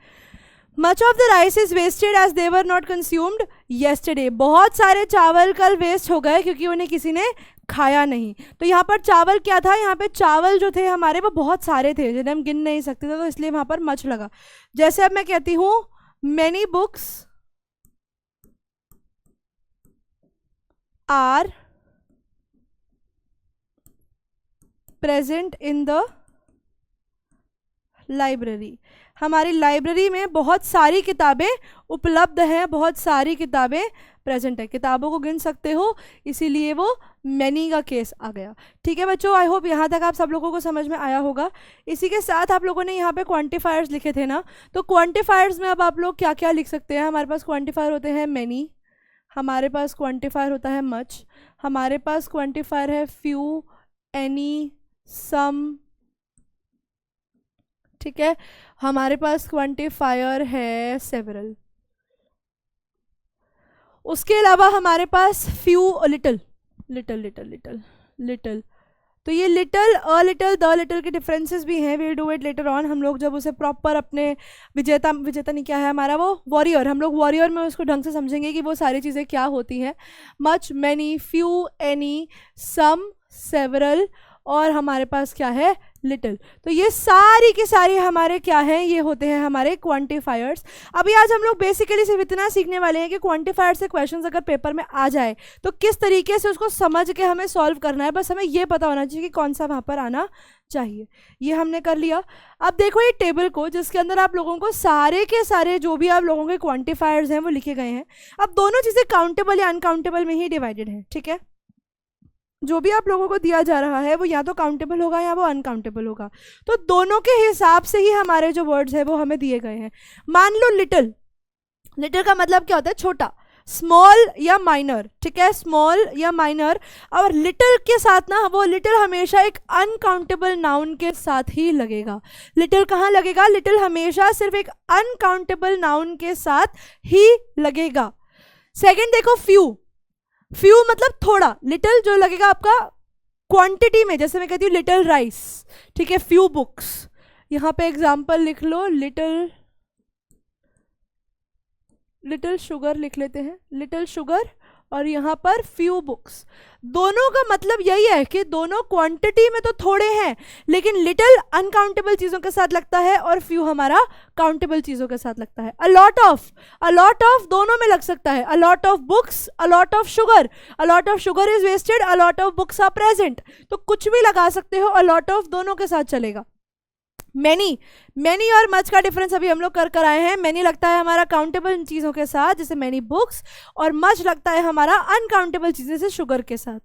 Much of the rice is wasted as they were not consumed yesterday. बहुत सारे चावल कल वेस्ट हो गए क्योंकि उन्हें किसी ने खाया नहीं। तो यहाँ पर चावल क्या था, यहाँ पे चावल जो थे हमारे वो बहुत सारे थे जिन्हें हम गिन नहीं सकते थे, तो इसलिए वहाँ पर मच लगा। जैसे अब मैं कहती हूँ many books are present in the library। हमारी लाइब्रेरी में बहुत सारी किताबें उपलब्ध हैं, बहुत सारी किताबें प्रेजेंट है। किताबों को गिन सकते हो, इसीलिए वो मैनी का केस आ गया। ठीक है बच्चों, आई होप यहाँ तक आप सब लोगों को समझ में आया होगा। इसी के साथ आप लोगों ने यहाँ पे क्वांटिफायर्स लिखे थे ना, तो क्वांटिफायर्स में अब आप लोग क्या क्या लिख सकते हैं। हमारे पास क्वांटिफायर होते हैं मैनी, हमारे पास क्वांटिफायर होता है मच, हमारे पास क्वांटिफायर है फ्यू, एनी, सम। ठीक है, हमारे पास क्वांटिफायर है सेवरल। उसके अलावा हमारे पास few, little, little little little little. तो ये little, a little, the little के डिफरेंसेस भी हैं, will do it later on. हम लोग जब उसे प्रॉपर अपने विजेता नहीं क्या है हमारा वो वॉरियर, हम लोग वॉरियर में उसको ढंग से समझेंगे कि वो सारी चीज़ें क्या होती हैं। मच, मैनी, फ्यू, एनी, सम, सेवरल, और हमारे पास क्या है लिटिल। तो ये सारी की सारी हमारे क्या हैं, ये होते हैं हमारे क्वांटिफायर्स। अभी आज हम लोग बेसिकली सिर्फ इतना सीखने वाले हैं कि क्वांटिफायर से क्वेश्चंस अगर पेपर में आ जाए तो किस तरीके से उसको समझ के हमें सॉल्व करना है। बस हमें ये पता होना चाहिए कि कौन सा वहाँ पर आना चाहिए। ये हमने कर लिया। अब देखो ये टेबल को, जिसके अंदर आप लोगों को सारे के सारे जो भी आप लोगों के क्वांटिफायर्स हैं वो लिखे गए हैं। अब दोनों चीज़ें काउंटेबल या अनकाउंटेबल में ही डिवाइडेड है। ठीक है, जो भी आप लोगों को दिया जा रहा है वो या तो काउंटेबल होगा या वो अनकाउंटेबल होगा। तो दोनों के हिसाब से ही हमारे जो वर्ड्स है वो हमें दिए गए हैं। मान लो लिटिल, लिटिल का मतलब क्या होता है, छोटा, स्मॉल या माइनर। ठीक है, स्मॉल या माइनर। और लिटिल के साथ ना, वो लिटिल हमेशा एक अनकाउंटेबल नाउन के साथ ही लगेगा। लिटिल कहाँ लगेगा, लिटिल हमेशा सिर्फ एक अनकाउंटेबल नाउन के साथ ही लगेगा। सेकेंड देखो फ्यू, फ्यू मतलब थोड़ा, लिटिल जो लगेगा आपका क्वांटिटी में, जैसे मैं कहती हूँ लिटिल राइस। ठीक है, फ्यू बुक्स, यहाँ पे एग्जांपल लिख लो, लिटिल, लिटिल शुगर लिख लेते हैं, लिटिल शुगर, और यहाँ पर फ्यू बुक्स। दोनों का मतलब यही है कि दोनों क्वांटिटी में तो थोड़े हैं, लेकिन लिटिल अनकाउंटेबल चीज़ों के साथ लगता है और फ्यू हमारा काउंटेबल चीज़ों के साथ लगता है। अ लॉट ऑफ दोनों में लग सकता है। A lot of books, a lot of sugar, a lot of sugar is wasted, a lot of books are present. तो कुछ भी लगा सकते हो, अ लॉट ऑफ दोनों के साथ चलेगा। मैनी, मैनी और मच का डिफरेंस अभी हम लोग कर आए हैं। मैनी लगता है हमारा काउंटेबल चीज़ों के साथ, जैसे मैनी बुक्स, और मच लगता है हमारा अनकाउंटेबल चीज़ें जैसे शुगर के साथ।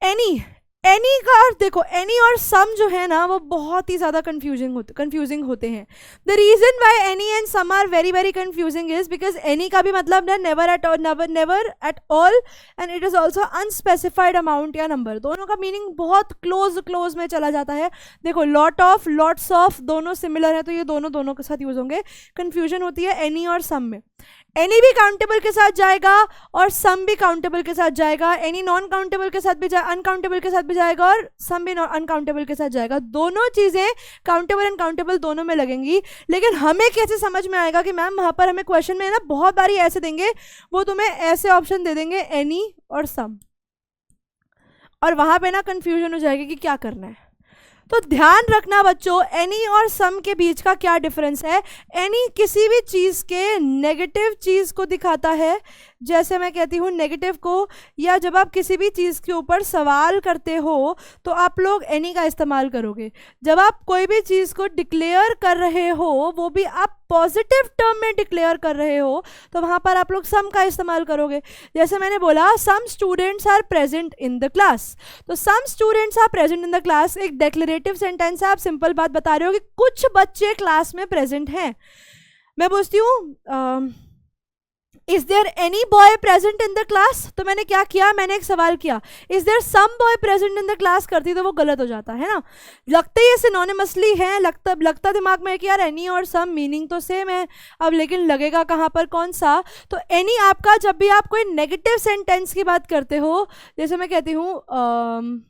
एनी, एनी का अर्थ देखो, एनी और सम जो है ना वो बहुत ही ज़्यादा कंफ्यूजिंग होते हैं। The reason why any and some are very very confusing is because any का भी मतलब है never at all and it is also unspecified amount या नंबर। दोनों का मीनिंग बहुत क्लोज में चला जाता है। देखो लॉट ऑफ, लॉट्स ऑफ दोनों सिमिलर है, तो ये दोनों के साथ यूज होंगे। कंफ्यूजन होती है एनी और सम में। एनी भी काउंटेबल के साथ जाएगा और सम भी काउंटेबल के साथ जाएगा। एनी नॉन काउंटेबल के साथ भी अनकाउंटेबल के साथ भी जाएगा और सम भी अनकाउंटेबल के साथ जाएगा। दोनों चीज़ें काउंटेबल अनकाउंटेबल दोनों में लगेंगी। लेकिन हमें कैसे समझ में आएगा कि मैम वहाँ पर हमें क्वेश्चन में ना बहुत बारी ऐसे देंगे, वो तुम्हें ऐसे ऑप्शन दे देंगे एनी और सम, और वहाँ पे ना कन्फ्यूजन हो जाएगी कि क्या करना है। तो ध्यान रखना बच्चों, एनी और सम के बीच का क्या डिफरेंस है। एनी किसी भी चीज़ के नेगेटिव चीज़ को दिखाता है, जैसे मैं कहती हूँ नेगेटिव को, या जब आप किसी भी चीज़ के ऊपर सवाल करते हो तो आप लोग एनी का इस्तेमाल करोगे। जब आप कोई भी चीज़ को डिक्लेयर कर रहे हो, वो भी आप पॉजिटिव टर्म में डिक्लेयर कर रहे हो, तो वहाँ पर आप लोग सम का इस्तेमाल करोगे। जैसे मैंने बोला some students are present in the class, तो some students are present in the class एक डिक्लेरेटिव सेंटेंस है। आप सिंपल बात बता रहे हो कि कुछ बच्चे क्लास में प्रेजेंट हैं। मैं पूछती हूँ is there any boy present in the class, तो मैंने क्या किया, मैंने एक सवाल किया is there some boy present in the class, करती तो वो गलत हो जाता है ना। लगते ही सिनोनिमसली है, लगता दिमाग में कि यार एनी और सम मीनिंग तो सेम है, अब लेकिन लगेगा कहाँ पर कौन सा। तो एनी आपका जब भी आप कोई नेगेटिव सेंटेंस की बात करते हो, जैसे मैं कहती हूँ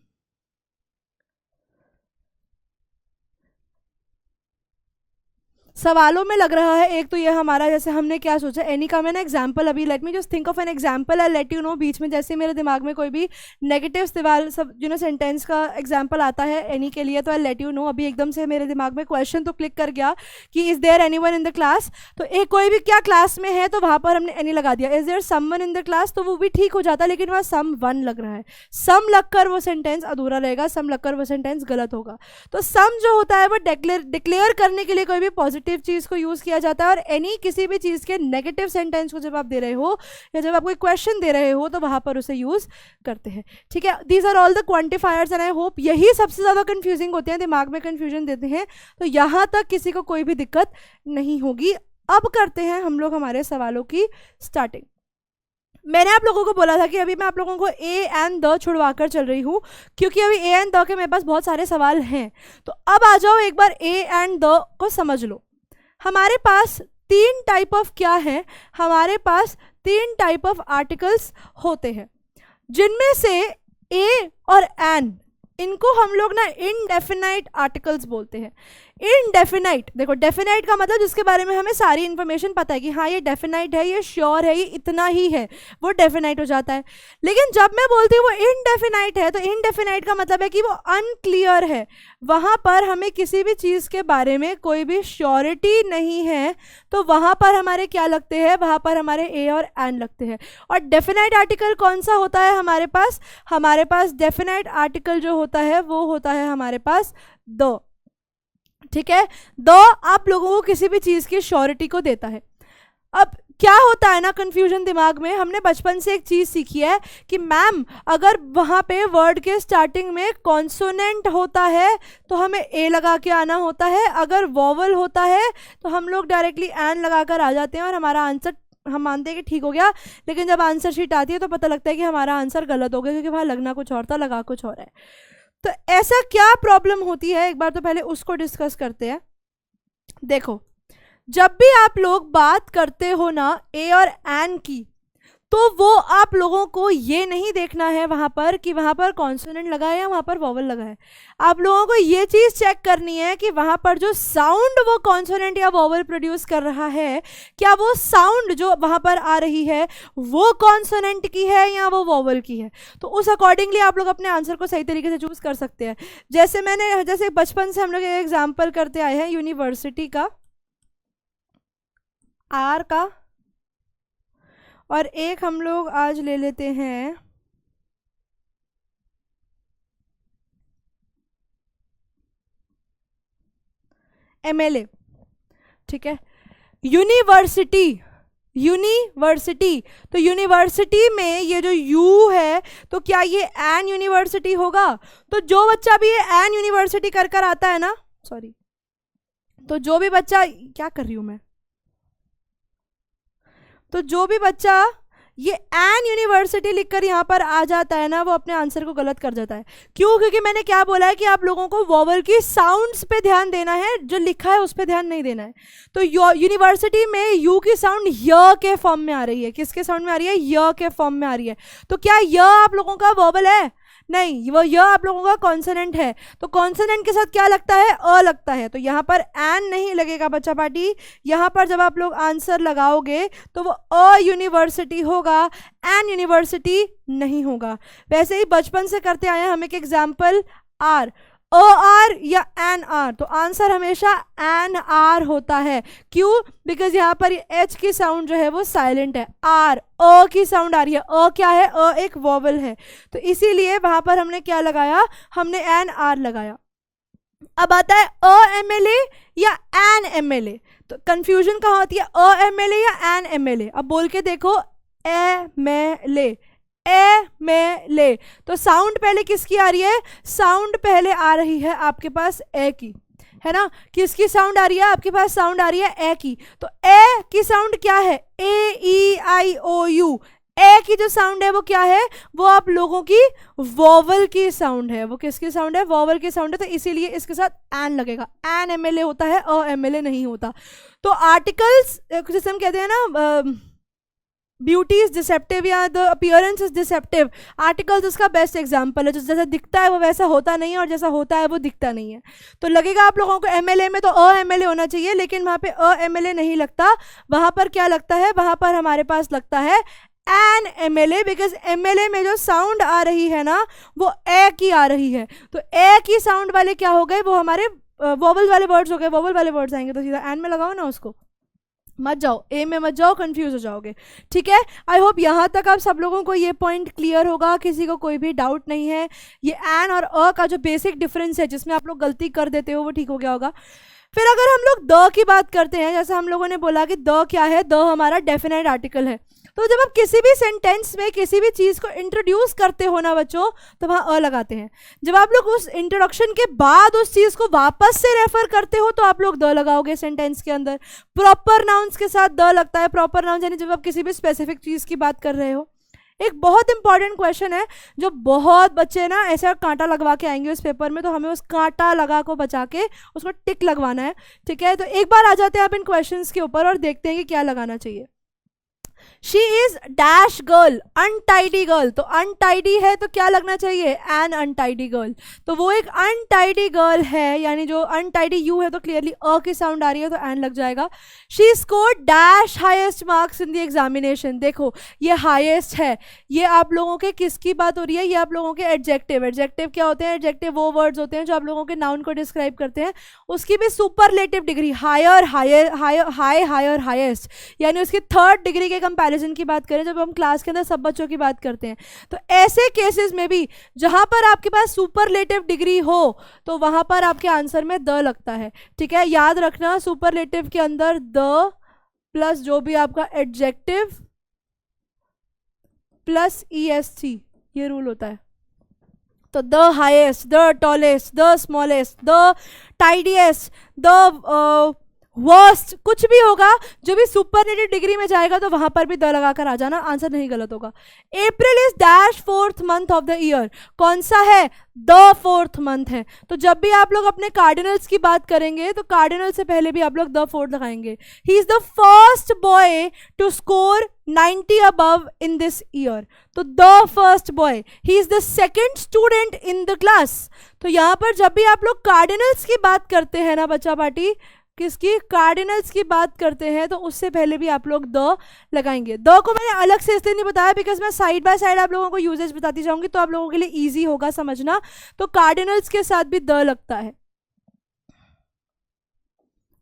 सवालों में लग रहा है, एक तो ये हमारा जैसे हमने क्या सोचा एनी का, मैंने एग्जांपल अभी let me just think of an example I let you know. बीच में जैसे मेरे दिमाग में कोई भी नेगेटिव सवाल सब सेंटेंस का एग्जांपल आता है एनी के लिए, तो आई लेट यू नो। अभी एकदम से मेरे दिमाग में क्वेश्चन तो क्लिक कर गया कि is there anyone in the class, तो एक कोई भी क्या क्लास में है तो वहाँ पर हमने एनी लगा दिया। Is there someone in the class, तो वो भी ठीक हो जाता, लेकिन वहाँ सम वन लग रहा है, सम लगकर वो सेंटेंस अधूरा रहेगा, सम लगकर वो सेंटेंस गलत होगा। तो सम जो होता है वो डिक्लेयर करने के लिए कोई भी पॉजिटिव चीज को यूज किया जाता है, और एनी किसी भी चीज के नेगेटिव सेंटेंस को जब आप दे रहे हो या जब आप कोई क्वेश्चन दे रहे हो तो वहां पर उसे यूज करते हैं। ठीक है, these are all the quantifiers and I hope यही सबसे ज्यादा कंफ्यूजिंग होते हैं, दिमाग में कंफ्यूजन देते हैं, तो यहां तक किसी को कोई भी दिक्कत नहीं होगी। अब करते हैं हम लोग हमारे सवालों की स्टार्टिंग। मैंने आप लोगों को बोला था कि अभी मैं आप लोगों को ए एंड द छुड़वा कर चल रही हूँ, क्योंकि अभी ए एंड द के मेरे पास बहुत सारे सवाल हैं। तो अब आ जाओ एक बार ए एंड द को समझ लो। हमारे पास तीन टाइप ऑफ क्या है, हमारे पास तीन टाइप ऑफ आर्टिकल्स होते हैं, जिनमें से ए और एन, इनको हम लोग ना इनडेफिनाइट आर्टिकल्स बोलते हैं। इनडेफिनाइट, देखो डेफिनाइट का मतलब जिसके बारे में हमें सारी इंफॉर्मेशन पता है कि हाँ ये डेफिनाइट है, ये श्योर है, ये इतना ही है, वो डेफिनाइट हो जाता है। लेकिन जब मैं बोलती हूँ वो इनडेफिनाइट है, तो इनडेफिनाइट का मतलब है कि वो अनक्लियर है, वहाँ पर हमें किसी भी चीज़ के बारे में कोई भी श्योरिटी नहीं है, तो वहाँ पर हमारे क्या लगते हैं, वहाँ पर हमारे ए और एन लगते हैं। और डेफिनाइट आर्टिकल कौन सा होता है हमारे पास डेफिनाइट आर्टिकल जो होता है वो होता है हमारे पास द। ठीक है, द आप लोगों को किसी भी चीज की श्योरिटी को देता है। अब क्या होता है ना कंफ्यूजन दिमाग में, हमने बचपन से एक चीज सीखी है कि मैम अगर वहां पे वर्ड के स्टार्टिंग में कॉन्सोनेंट होता है तो हमें ए लगा के आना होता है, अगर वॉवल होता है तो हम लोग डायरेक्टली एन लगा कर आ जाते हैं और हमारा आंसर हम मानते हैं कि ठीक हो गया। लेकिन जब आंसर शीट आती है तो पता लगता है कि हमारा आंसर गलत हो गया, क्योंकि वहां लगना कुछ और था, लगा कुछ और है। तो ऐसा क्या प्रॉब्लम होती है, एक बार तो पहले उसको डिस्कस करते हैं। देखो, जब भी आप लोग बात करते हो ना ए और एन की, तो वो आप लोगों को ये नहीं देखना है वहाँ पर कि वहाँ पर कॉन्सोनेंट लगा है या वहाँ पर वॉवल लगा है। आप लोगों को ये चीज़ चेक करनी है कि वहाँ पर जो साउंड वो कॉन्सोनेंट या वॉवल प्रोड्यूस कर रहा है, क्या वो साउंड जो वहाँ पर आ रही है वो कॉन्सोनेंट की है या वो वॉवल की है। तो उस अकॉर्डिंगली आप लोग अपने आंसर को सही तरीके से चूज कर सकते हैं। जैसे बचपन से हम लोग एक एग्जाम्पल करते आए हैं यूनिवर्सिटी का, आर का, और एक हम लोग आज ले लेते हैं एमएलए। ठीक है, यूनिवर्सिटी, तो यूनिवर्सिटी में ये जो यू है, तो क्या ये एन यूनिवर्सिटी होगा। तो जो बच्चा भी ये एन यूनिवर्सिटी कर कर आता है ना, सॉरी, तो जो भी बच्चा, क्या कर रही हूं मैं, तो जो भी बच्चा ये एन यूनिवर्सिटी लिखकर यहाँ पर आ जाता है ना, वो अपने आंसर को गलत कर जाता है। क्यों? क्योंकि मैंने क्या बोला है कि आप लोगों को वॉवल की साउंड्स पे ध्यान देना है, जो लिखा है उस पे ध्यान नहीं देना है। तो यूनिवर्सिटी में यू की साउंड य के फॉर्म में आ रही है, किसके साउंड में आ रही है, य के फॉर्म में आ रही है। तो क्या य आप लोगों का वॉवल है? नहीं, वो य आप लोगों का कॉन्सोनेंट है। तो कॉन्सोनेंट के साथ क्या लगता है, अ लगता है। तो यहाँ पर एन नहीं लगेगा बच्चा पार्टी, यहाँ पर जब आप लोग आंसर लगाओगे तो वो अ यूनिवर्सिटी होगा, एन यूनिवर्सिटी नहीं होगा। वैसे ही बचपन से करते आए हम एक एग्जाम्पल आर, ओ आर या एन आर? तो आंसर हमेशा एन आर होता है। क्यों? बिकॉज यहाँ पर एच की साउंड जो है वो साइलेंट है, आर अ की साउंड आ रही है। अ क्या है? अ एक वॉवल है, तो इसीलिए वहां पर हमने क्या लगाया? हमने एन आर लगाया। अब आता है अ एम एल ए या एन एम एल ए। तो कंफ्यूजन कहाँ होती है? अ एम एल ए या एन एम एल ए? अब बोल के देखो, M L A, M L A. तो साउंड पहले किसकी आ रही है? साउंड पहले आ रही है आपके पास ए की, है ना? किसकी साउंड आ रही है? आपके पास साउंड आ रही है ए की। तो ए की साउंड क्या है? ए ई आई ओ यू। ए की जो साउंड है वो क्या है? वो आप लोगों की वॉवल की साउंड है। वो किसकी साउंड है? वॉवल की साउंड है, तो इसीलिए इसके साथ एन लगेगा। एन एम एल ए होता है, अ एम एल ए नहीं होता। तो आर्टिकल्स जैसे हम कहते हैं ना, ब्यूटी इज डिसेप्टिव या the appearance is deceptive, articles उसका बेस्ट एग्जाम्पल है। जो जैसा दिखता है वो वैसा होता नहीं है, और जैसा होता है वो दिखता नहीं है। तो लगेगा आप लोगों को एमएलए में तो अ एमएलए होना चाहिए, लेकिन वहाँ पे अ एमएलए नहीं लगता। वहाँ पर क्या लगता है? वहाँ पर हमारे पास लगता है एन एमएलए, बिकॉज एमएलए में जो साउंड आ रही है ना वो ए की आ रही है। तो ए की साउंड वाले क्या हो गए? वो हमारे वोवल वाले वर्ड्स हो गए। वोवल वाले वर्ड्स आएंगे तो सीधा एन में लगाओ ना उसको, मत जाओ ए में, मत जाओ, कंफ्यूज हो जाओगे। ठीक है, आई होप यहाँ तक आप सब लोगों को ये पॉइंट क्लियर होगा, किसी को कोई भी डाउट नहीं है। ये एन और अ का जो बेसिक डिफरेंस है जिसमें आप लोग गलती कर देते हो वो ठीक हो गया होगा। फिर अगर हम लोग द की बात करते हैं, जैसे हम लोगों ने बोला कि द क्या है? द हमारा डेफिनेट आर्टिकल है। तो जब आप किसी भी सेंटेंस में किसी भी चीज़ को इंट्रोड्यूस करते हो ना बच्चों, तो वहाँ अ लगाते हैं। जब आप लोग उस इंट्रोडक्शन के बाद उस चीज़ को वापस से रेफर करते हो तो आप लोग द लगाओगे सेंटेंस के अंदर। प्रॉपर नाउन्स के साथ द लगता है। प्रॉपर नाउन्स यानी जब आप किसी भी स्पेसिफिक चीज़ की बात कर रहे हो। एक बहुत इंपॉर्टेंट क्वेश्चन है जो बहुत बच्चे ना ऐसा कांटा लगवा के आएंगे उस पेपर में, तो हमें उस कांटा लगा को बचा के उसको टिक लगवाना है। ठीक है, तो एक बार आ जाते हैं आप इन क्वेश्चंस के ऊपर और देखते हैं कि क्या लगाना चाहिए। She is dash girl, untidy girl. तो अनटाइडी है तो क्या लगना चाहिए? An untidy girl. तो वो एक अनटाइडी गर्ल है, यानी जो अनटाइडी यू है तो क्लियरली अ की साउंड आ रही है तो एन लग जाएगा। She scored dash highest marks in the examination. देखो ये हाईएस्ट है, ये आप लोगों के किसकी बात हो रही है? ये आप लोगों के एडजेक्टिव। एडजेक्टिव क्या होते हैं? एडजेक्टिव वो वर्ड्स होते हैं जो आप लोगों के नाउन को डिस्क्राइब करते हैं। उसकी भी superlative degree, higher, higher, high, higher, highest, यानी उसकी थर्ड डिग्री के कंपैरिजन की बात करें जब हम क्लास के अंदर सब बच्चों की बात करते हैं। तो ऐसे केसेस में भी जहां पर आपके पास सुपरलेटिव डिग्री हो तो वहां पर आपके आंसर में द लगता है। ठीक है, याद रखना सुपरलेटिव के अंदर द प्लस जो भी आपका एडजेक्टिव प्लस EST, ये रूल होता है। तो the highest, the tallest, the smallest, the tidiest, the worst, कुछ भी होगा जो भी सुपरलेटिव डिग्री में जाएगा तो वहां पर भी द लगाकर आ जाना, आंसर नहीं गलत होगा। April is dash fourth month of the year. कौन सा है? द फोर्थ मंथ है। तो जब भी आप लोग अपने कार्डिनल्स की बात करेंगे तो कार्डिनल से पहले भी आप लोग द फोर्थ लगाएंगे। He is the first boy to score 90 above in this year. तो the first boy, he is the second student in the class. तो यहां पर जब भी आप लोग कार्डिनल्स की बात करते हैं ना बच्चा पार्टी, किसकी? कार्डिनल्स की बात करते हैं, तो उससे पहले भी आप लोग द लगाएंगे। द को मैंने अलग से इसलिए नहीं बताया बिकॉज मैं साइड बाय साइड आप लोगों को यूजेज बताती जाऊंगी तो आप लोगों के लिए इजी होगा समझना। तो कार्डिनल्स के साथ भी द लगता है।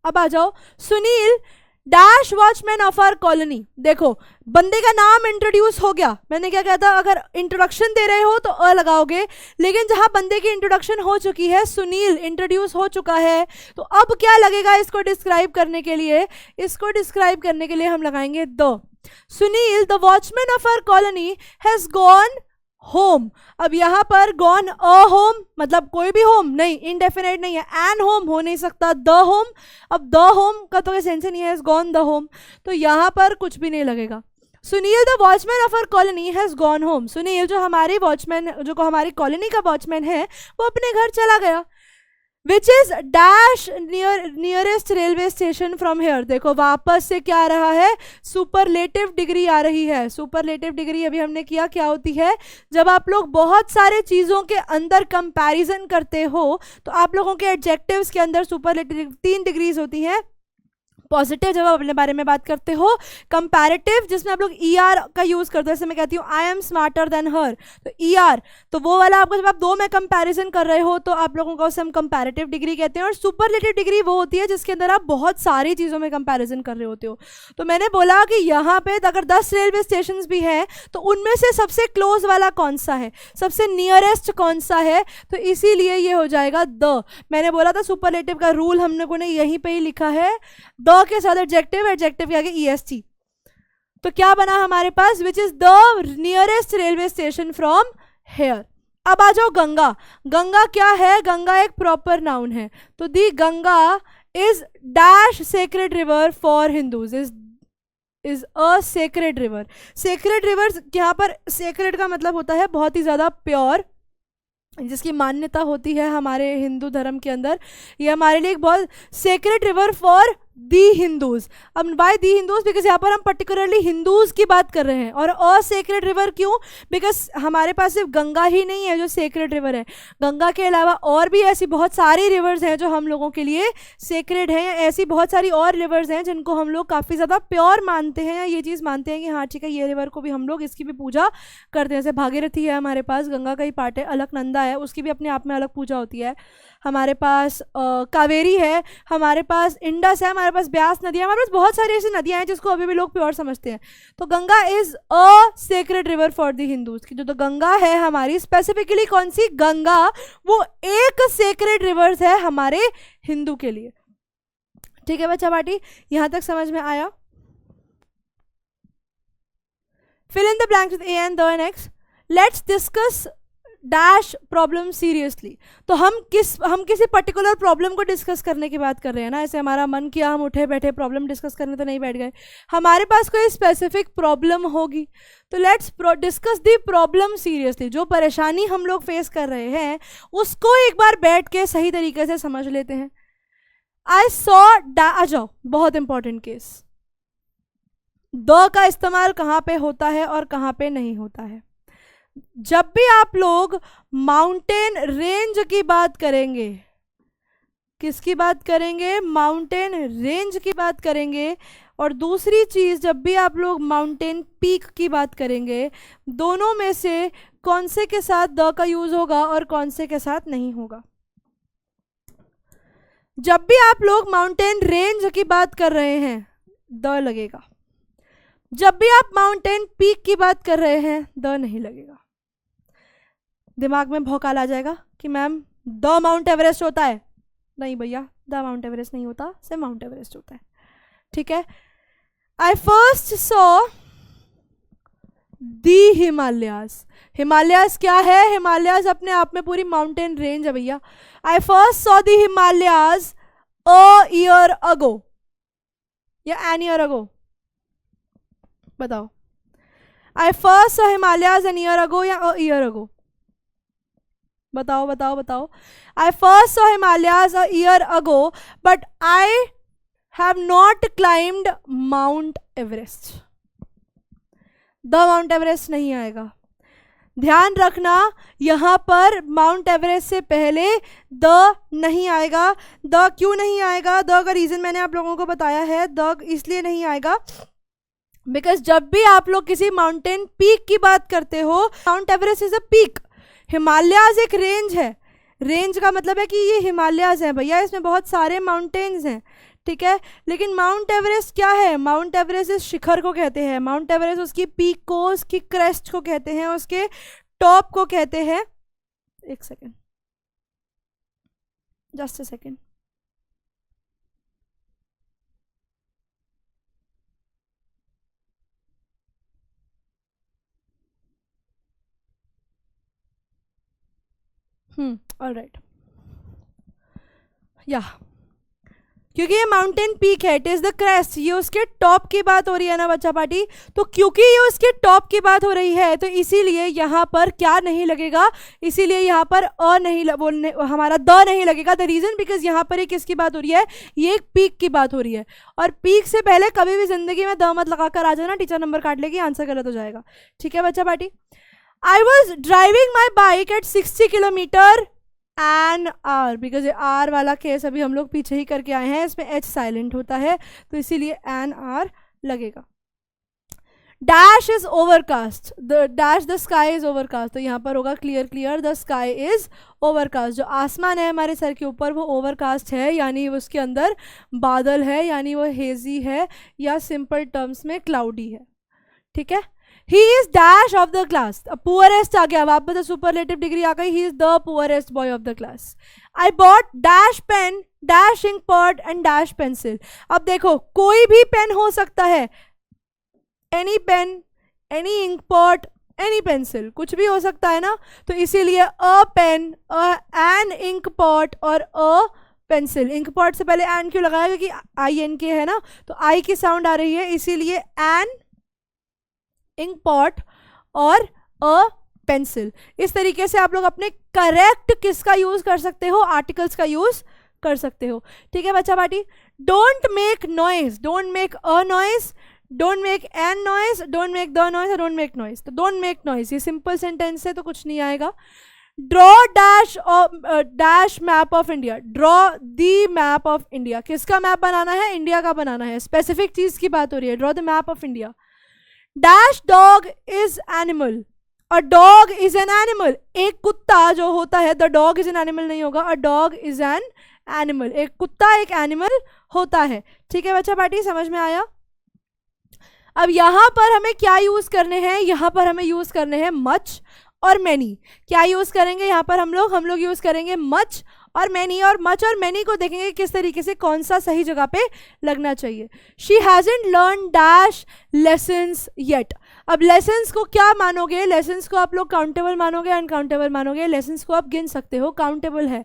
अब आ जाओ, Sunil dash watchman of our colony. देखो बंदे का नाम इंट्रोड्यूस हो गया, मैंने क्या कहा था? अगर इंट्रोडक्शन दे रहे हो तो अ लगाओगे, लेकिन जहां बंदे की इंट्रोडक्शन हो चुकी है, सुनील इंट्रोड्यूस हो चुका है, तो अब क्या लगेगा इसको डिस्क्राइब करने के लिए? इसको डिस्क्राइब करने के लिए हम लगाएंगे the. Sunil the watchman of our colony has gone home. अब यहां पर गॉन अ होम मतलब कोई भी होम नहीं, इनडेफिनेट नहीं है, एन होम हो नहीं सकता, द होम। अब द होम का तो सेंस नहीं है, गॉन द होम, तो यहां पर कुछ भी नहीं लगेगा। Sunil the watchman of our colony has gone home. Sunil जो हमारी वॉचमैन, जो हमारी कॉलोनी का वॉचमैन है, वो अपने घर चला गया। Which is dash nearest railway station from hair. देखो वापस से क्या आ रहा है? सुपरलेटिव डिग्री आ रही है। सुपरलेटिव डिग्री अभी हमने किया, क्या होती है? जब आप लोग बहुत सारे चीज़ों के अंदर कंपैरिजन करते हो तो आप लोगों के एडजेक्टिव्स के अंदर सुपरलेटिव 3 डिग्रीज होती हैं, पॉजिटिव जब आप अपने बारे में बात करते हो, कंपैरेटिव जिसमें आप लोग ER का यूज करते हो, जैसे मैं कहती हूँ आई एम स्मार्टर देन हर, तो ER, तो वो वाला आपको जब आप दो में कंपैरिजन कर रहे हो तो आप लोगों को उसे हम कंपैरेटिव डिग्री कहते हैं। और सुपरलेटिव डिग्री वो होती है जिसके अंदर आप बहुत सारी चीज़ों में कंपैरिजन कर रहे होते हो। तो मैंने बोला कि यहाँ पे अगर 10 रेलवे स्टेशन भी हैं तो उनमें से सबसे क्लोज वाला कौन सा है, सबसे नियरेस्ट कौन सा है, तो इसीलिए ये हो जाएगा द। मैंने बोला था सुपरलेटिव का रूल हम लोगों ने यहीं पे ही लिखा है, द के साथ एडजेक्टिव, एडजेक्टिव के आगे EST। तो क्या बना हमारे पास, which is the nearest railway station from here. अब आ जाओ गंगा। गंगा क्या है, गंगा एक प्रॉपर नाउन है। तो the Ganga is dash sacred river for Hindus, is a sacred river. Sacred river यहाँ पर सेक्रेड का मतलब होता है बहुत ही ज्यादा प्योर, जिसकी मान्यता होती है हमारे हिंदू धर्म के अंदर। ये हमारे लिए एक बहुत sacred river for the Hindus. अब वाई दी हिंदूज, बिकॉज यहाँ पर हम पर्टिकुलरली हिंदूज की बात कर रहे हैं। और अ सेक्रेड रिवर क्यों, बिकॉज हमारे पास सिर्फ गंगा ही नहीं है जो सेक्रेड रिवर है, गंगा के अलावा और भी ऐसी बहुत सारी रिवर्स हैं जो हम लोगों के लिए सेक्रेड हैं, या ऐसी बहुत सारी और रिवर्स हैं जिनको हम लोग काफ़ी ज़्यादा प्योर मानते हैं, या ये चीज़ मानते हैं कि हाँ ठीक है ये रिवर को भी हम लोग इसकी भी पूजा करते हैं। जैसे भागीरथी है हमारे पास, गंगा का ही पार्ट है, अलकनंदा है, उसकी भी अपने आप में अलग पूजा होती है। हमारे पास कावेरी है, हमारे पास इंडस है, हमारे पास ब्यास नदी है, हमारे पास बहुत सारी ऐसी नदियां हैं जिसको अभी भी लोग प्योर समझते हैं। तो Ganga is a sacred river for the Hindus की। जो गंगा है हमारी, स्पेसिफिकली कौन सी गंगा, वो एक सेक्रेड रिवर है हमारे हिंदू के लिए। ठीक है बच्चा पार्टी, यहां तक समझ में आया। Fill in the blanks with A and the and X। Let's discuss dash problem seriously. तो हम किसी पर्टिकुलर प्रॉब्लम को डिस्कस करने की बात कर रहे हैं ना, ऐसे हमारा मन किया हम उठे बैठे प्रॉब्लम डिस्कस करने तो नहीं बैठ गए, हमारे पास कोई स्पेसिफिक प्रॉब्लम होगी। तो let's discuss the problem seriously. जो परेशानी हम लोग फेस कर रहे हैं उसको एक बार बैठ के सही तरीके से समझ लेते हैं। आई सॉ, आ जाओ, बहुत इंपॉर्टेंट केस, द का इस्तेमाल कहाँ पे होता है और कहाँ पे नहीं होता है। जब भी आप लोग माउंटेन रेंज की बात करेंगे, किसकी बात करेंगे, माउंटेन रेंज की बात करेंगे। और दूसरी चीज, जब भी आप लोग माउंटेन पीक की बात करेंगे, दोनों में से कौन से के साथ द का यूज होगा और कौन से के साथ नहीं होगा। जब भी आप लोग माउंटेन रेंज की बात कर रहे हैं द लगेगा, जब भी आप माउंटेन पीक की बात कर रहे हैं द नहीं लगेगा। दिमाग में भौकाल आ जाएगा कि मैम द माउंट एवरेस्ट होता है, नहीं भैया द माउंट एवरेस्ट नहीं होता, सिर्फ माउंट एवरेस्ट होता है। ठीक है, I first saw the Himalayas. Himalayas क्या है, हिमालयाज अपने आप में पूरी माउंटेन रेंज है भैया। I first saw the Himalayas a year ago, या एन ईयर अगो, बताओ। I first saw Himalayas an year ago या अ ईयर अगो, बताओ बताओ बताओ। I first saw Himalayas a year ago but I have not climbed Mount Everest. The Mount Everest नहीं आएगा। ध्यान रखना, यहां पर माउंट एवरेस्ट से पहले द नहीं आएगा। द क्यों नहीं आएगा, द का रीजन मैंने आप लोगों को बताया है। द इसलिए नहीं आएगा बिकॉज जब भी आप लोग किसी माउंटेन पीक की बात करते हो, mount Everest is a peak, Himalayas एक रेंज है। रेंज का मतलब है कि ये हिमालयाज है भैया, इसमें बहुत सारे माउंटेन्स हैं। ठीक है, लेकिन माउंट एवरेस्ट क्या है, माउंट एवरेस्ट इस शिखर को कहते हैं, माउंट एवरेस्ट उसकी पीक को, उसकी क्रेस्ट को कहते हैं, उसके टॉप को कहते हैं। एक second, just a second. Alright, या क्योंकि ये माउंटेन पीक है, इट इज द क्रेस्ट, ये उसके टॉप की बात हो रही है ना बच्चा पार्टी। तो क्योंकि ये उसके टॉप की बात हो रही है तो इसीलिए यहाँ पर क्या नहीं लगेगा, इसीलिए यहाँ पर अ नहीं हमारा द नहीं लगेगा। द रीजन बिकॉज यहाँ पर ये किसकी बात हो रही है, ये एक पीक की बात हो रही है। और पीक से पहले कभी भी जिंदगी में द मत लगाकर आ जाना, टीचर नंबर काट लेगी, आंसर गलत हो जाएगा। ठीक है बच्चा party. I was driving my bike at 60 kilometre an hour, because ये आर वाला केस अभी हम लोग पीछे ही करके आए हैं, इसमें एच साइलेंट होता है तो इसीलिए एन आर लगेगा. Dash is overcast, the dash the sky is overcast, तो यहाँ पर होगा clear clear the sky is overcast. जो आसमान है हमारे सर के ऊपर वो ओवरकास्ट है, यानी उसके अंदर बादल है, यानी वो हेजी है या सिंपल टर्म्स में क्लाउडी है. ठीक है. He is dash of the class, poorest आ गया, वापस से सुपरलेटिव डिग्री आ गई. He is the poorest boy of the class. I bought dash pen, dash ink pot and dash pencil. अब देखो कोई भी पेन हो सकता है, any pen, any ink pot, any pencil, कुछ भी हो सकता है ना. तो इसीलिए a pen, an ink pot और अ पेंसिल. इंक पॉट से पहले एन क्यों लगाया, क्योंकि आई एन के है ना, तो आई की साउंड आ रही है, इसीलिए एन इंक पॉट और अ पेंसिल. इस तरीके से आप लोग अपने करेक्ट किसका यूज कर सकते हो, आर्टिकल्स का यूज कर सकते हो. ठीक है बच्चा party. Don't make noise, don't make a noise, don't make an noise, don't make the noise, don't make noise. तो डोंट मेक नॉइज ये सिंपल सेंटेंस है तो कुछ नहीं आएगा. Draw dash dash map of India, draw the map of India. किसका map बनाना है, India का बनाना है, स्पेसिफिक चीज की बात हो रही है. Draw the map of India. Dash dog is animal, a dog is an animal. एक कुत्ता जो होता है, the dog is an animal नहीं होगा, a dog is an animal. एक कुत्ता एक एनिमल होता है. ठीक है बच्चा पार्टी, समझ में आया. अब यहां पर हमें क्या यूज करने हैं, यहां पर हमें यूज करने हैं मच और मैनी. क्या यूज करेंगे यहां पर हम लोग यूज करेंगे मच और मैनी. और मच और मैनी को देखेंगे किस तरीके से कौन सा सही जगह पे लगना चाहिए. She hasn't learn dash lessons yet. अब लेसन्स को क्या मानोगे, लेसन्स को आप लोग काउंटेबल मानोगे, अनकाउंटेबल मानोगे. लेसन्स को आप गिन सकते हो, काउंटेबल है.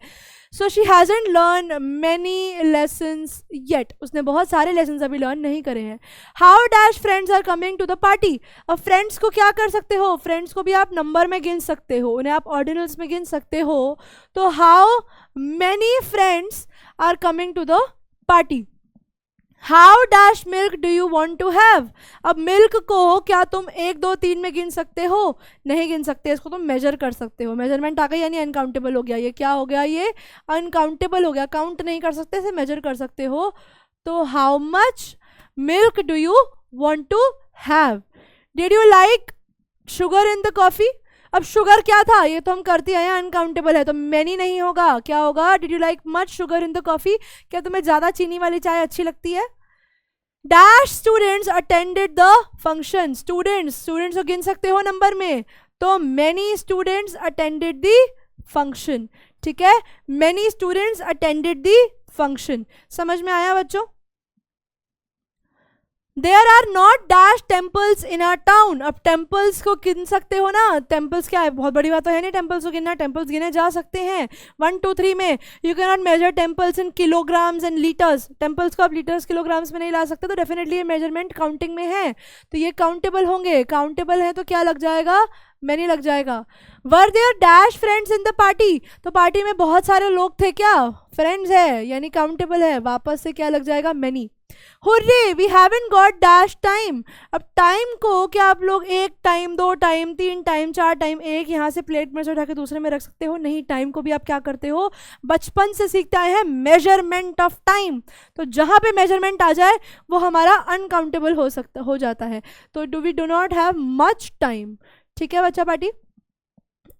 So she hasn't learn many lessons yet, उसने बहुत सारे लेसन्स अभी लर्न नहीं करे हैं. How dash friends are coming to the party. अब फ्रेंड्स को क्या कर सकते हो, फ्रेंड्स को भी आप नंबर में गिन सकते हो, उन्हें आप ऑर्डिनल्स में गिन सकते हो. तो how many friends are coming to the party. How dash milk do you want to have. अब मिल्क को क्या तुम 1 2 3 में गिन सकते हो, नहीं गिन सकते. इसको तुम मेजर कर सकते हो. मेजरमेंट आ गई यानी अनकाउंटेबल हो गया. ये क्या हो गया, ये अनकाउंटेबल हो गया, काउंट नहीं कर सकते, इसे मेजर कर सकते हो. तो how much milk do you want to have. Did you like sugar in the coffee. अब शुगर क्या था, ये तो हम करते हैं, अनकाउंटेबल है तो मैनी नहीं होगा, क्या होगा. Did you like much sugar in the coffee. क्या तुम्हें ज्यादा चीनी वाली चाय अच्छी लगती है. Dash students attended the function. Students को गिन सकते हो नंबर में, तो many students attended the function. ठीक है, many students attended the function. समझ में आया बच्चों. There are not dash temples in our town. अब टेम्पल्स को गिन सकते हो ना, टेम्पल्स क्या है, बहुत बड़ी बात तो है नहीं टेम्पल्स को गिनना. टेम्पल्स गिने जा सकते हैं 1 2 3 में. You can not measure temples in kilograms and litres. Temples को आप लीटर्स किलोग्राम्स में नहीं ला सकते, तो डेफिनेटली ये मेजरमेंट काउंटिंग में है, तो ये काउंटेबल होंगे. काउंटेबल है तो क्या लग जाएगा, मैनी लग जाएगा. Were there dash friends in the party. तो पार्टी में बहुत सारे लोग थे, क्या फ्रेंड्स है यानी काउंटेबल है, वापस से क्या लग जाएगा, many. Hurray we haven't got dash time. अब टाइम को क्या आप लोग 1 टाइम 2 टाइम 3 टाइम 4 टाइम, एक यहाँ से प्लेट में से उठा के दूसरे में रख सकते हो, नहीं. टाइम को भी आप क्या करते हो, बचपन से सीखते आए हैं, मेजरमेंट ऑफ टाइम. तो जहां पे मेजरमेंट आ जाए वो हमारा अनकाउंटेबल हो जाता है. तो we do not have much time. ठीक है बच्चा party.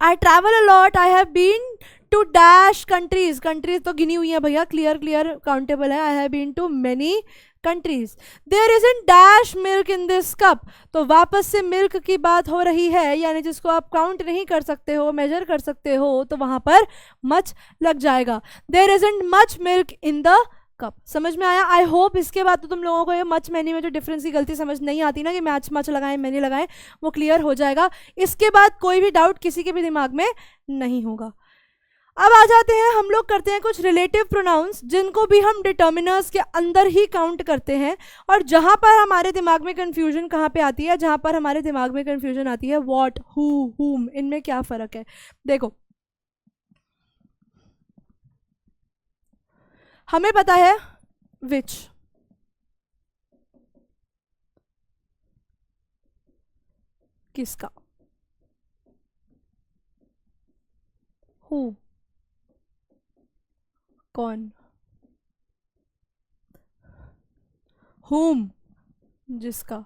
I travel a lot, I have been to dash countries. Countries तो गिनी हुई है भैया, क्लियर क्लियर काउंटेबल है. I have been to many countries. There is in dash milk in this cup. तो वापस से मिल्क की बात हो रही है, यानी जिसको आप काउंट नहीं कर सकते हो, मेजर कर सकते हो, तो वहां पर मच लग जाएगा. There is in much milk in the cup. समझ में आया. आई होप इसके बाद तो तुम लोगों को ये मच मैनी में जो डिफरेंस की गलती समझ नहीं आती ना, कि मैच मच लगाएं मैनी लगाएं, वो क्लियर हो जाएगा. इसके बाद कोई भी डाउट किसी के भी दिमाग में नहीं होगा. अब आ जाते हैं हम लोग करते हैं कुछ रिलेटिव प्रोनाउंस, जिनको भी हम डिटर्मिनर्स के अंदर ही काउंट करते हैं. और जहां पर हमारे दिमाग में कंफ्यूजन कहाँ पे आती है, जहां पर हमारे दिमाग में कंफ्यूजन आती है, व्हाट, हु, हुम, इनमें क्या फर्क है. देखो हमें पता है विच, किसका, हु, कौन, whom जिसका,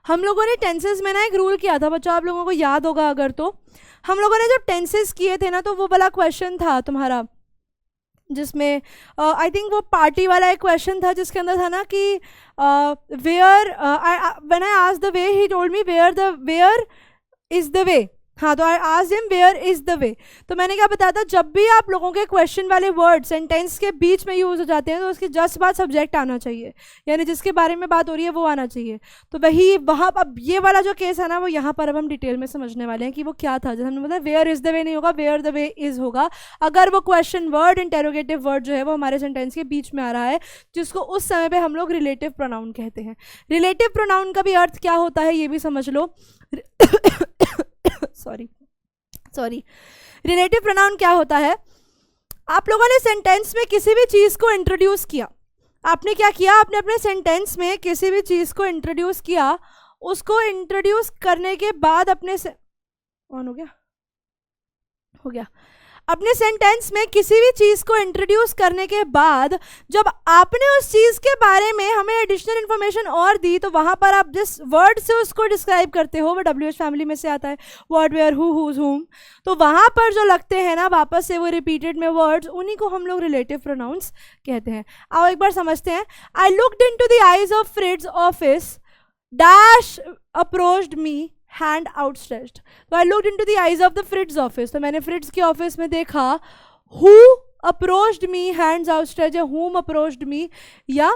हम लोगों ने टेंसेस में ना एक रूल किया था बच्चों, आप लोगों को याद होगा अगर, तो हम लोगों ने जब टेंसेस किए थे ना तो वो वाला क्वेश्चन था तुम्हारा जिसमें आई थिंक वो पार्टी वाला एक क्वेश्चन था जिसके अंदर था ना कि where, when I asked the way he told me where is the way. हाँ, तो I asked him where is the way. तो मैंने क्या बताया था, जब भी आप लोगों के क्वेश्चन वाले वर्ड सेंटेंस के बीच में यूज हो जाते हैं तो उसके जस्ट बाद सब्जेक्ट आना चाहिए, यानी जिसके बारे में बात हो रही है वो आना चाहिए। तो वही वहाँ अब ये वाला जो केस है ना वो यहाँ पर अब हम डिटेल में समझने वाले हैं कि वो क्या था। जैसे हमने बताया वेयर इज द वे नहीं होगा, वेयर द वे इज होगा अगर वो क्वेश्चन वर्ड इंटेरोगेटिव वर्ड जो है वो हमारे सेंटेंस के बीच में आ रहा है, जिसको उस समय पे हम लोग रिलेटिव प्रोनाउन कहते हैं। रिलेटिव प्रोनाउन का भी अर्थ क्या होता है ये भी समझ लो। सॉरी रिलेटिव प्रोनाउन क्या होता है, आप लोगों ने सेंटेंस में किसी भी चीज को इंट्रोड्यूस किया, आपने क्या किया, आपने अपने सेंटेंस में किसी भी चीज को इंट्रोड्यूस किया, उसको इंट्रोड्यूस करने के बाद अपने ऑन हो गया अपने सेंटेंस में किसी भी चीज को इंट्रोड्यूस करने के बाद जब आपने उस चीज के बारे में हमें एडिशनल इन्फॉर्मेशन और दी, तो वहां पर आप जिस वर्ड से उसको डिस्क्राइब करते हो वो WH फैमिली में से आता है, व्हाट, वेयर, हु, हुज, हुम। तो वहां पर जो लगते हैं ना वापस से वो रिपीटेड में वर्ड्स, उन्हीं को हम लोग रिलेटिव प्रोनाउंस कहते हैं। आओ एक बार समझते हैं। I looked into the eyes of फ्रिड्स office dash approached me hand outstretched. तो I looked into the eyes of the Fritz's office, तो मैंने फ्रिड्स के ऑफिस में देखा। Who approached me hands outstretched, या हुम अप्रोच्ड मी, या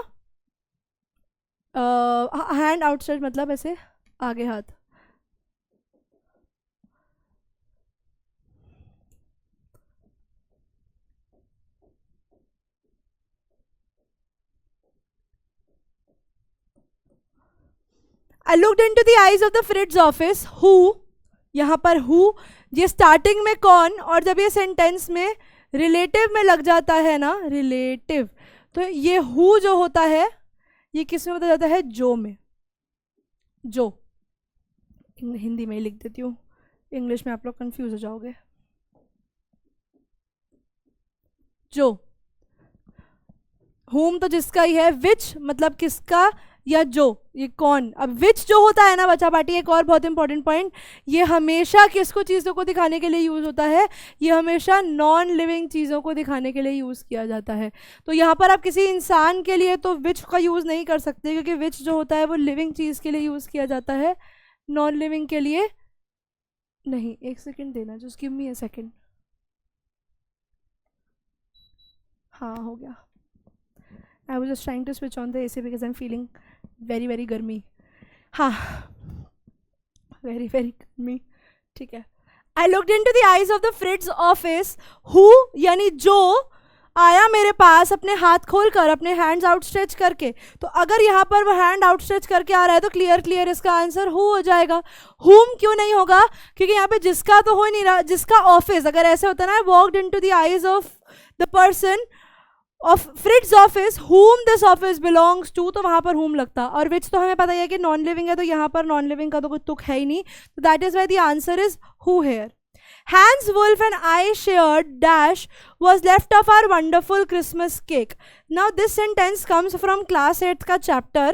हैंड आउटस्ट्रेच्ड मतलब ऐसे आगे हाथ। I looked into the eyes of the Frid's office. Who, यहाँ पर who ये स्टार्टिंग में कौन, और जब ये सेंटेंस में रिलेटिव में लग जाता है ना, रिलेटिव, तो ये who जो होता है ये किस में बताया जाता है, जो में। जो हिंदी में ही लिख देती हूँ, इंग्लिश में आप लोग कंफ्यूज हो जाओगे। जो, whom तो जिसका ही है, which मतलब किसका, या जो, ये कौन। अब विच जो होता है ना बच्चा पार्टी, एक और बहुत इंपॉर्टेंट पॉइंट, ये हमेशा किसको चीज़ों को दिखाने के लिए यूज़ होता है, ये हमेशा नॉन लिविंग चीज़ों को दिखाने के लिए यूज़ किया जाता है। तो यहाँ पर आप किसी इंसान के लिए तो विच का यूज़ नहीं कर सकते, क्योंकि विच जो होता है वो लिविंग चीज़ के लिए यूज़ किया जाता है, नॉन लिविंग के लिए नहीं। एक सेकेंड देना, just give me a second. हाँ हो गया। I was just trying to switch on the AC because I'm feeling very गर्मी। हाँ, very गर्मी, ठीक है। I looked into the eyes of the Frid's office, who यानी जो आया मेरे पास अपने हाथ खोल कर, अपने हैंड्स आउटस्ट्रेच करके। तो अगर यहाँ पर वो हैंड आउटस्ट्रेच करके आ रहा है तो क्लियर इसका आंसर हु हो जाएगा। हुम क्यों नहीं होगा, क्योंकि यहाँ पे जिसका तो हो ही नहीं रहा, जिसका ऑफिस अगर ऐसे होता ना, walked into the eyes of the person of फ्रिड्स office whom this office belongs to, तो वहाँ पर whom लगता। और विच तो हमें पता ही है कि नॉन लिविंग है, तो यहाँ पर नॉन लिविंग का तो कुछ तुक है ही नहीं, तो that is why the answer is who here। Hans, Wolf and I shared dash was left of our wonderful Christmas cake। Now this sentence comes from class 8 का chapter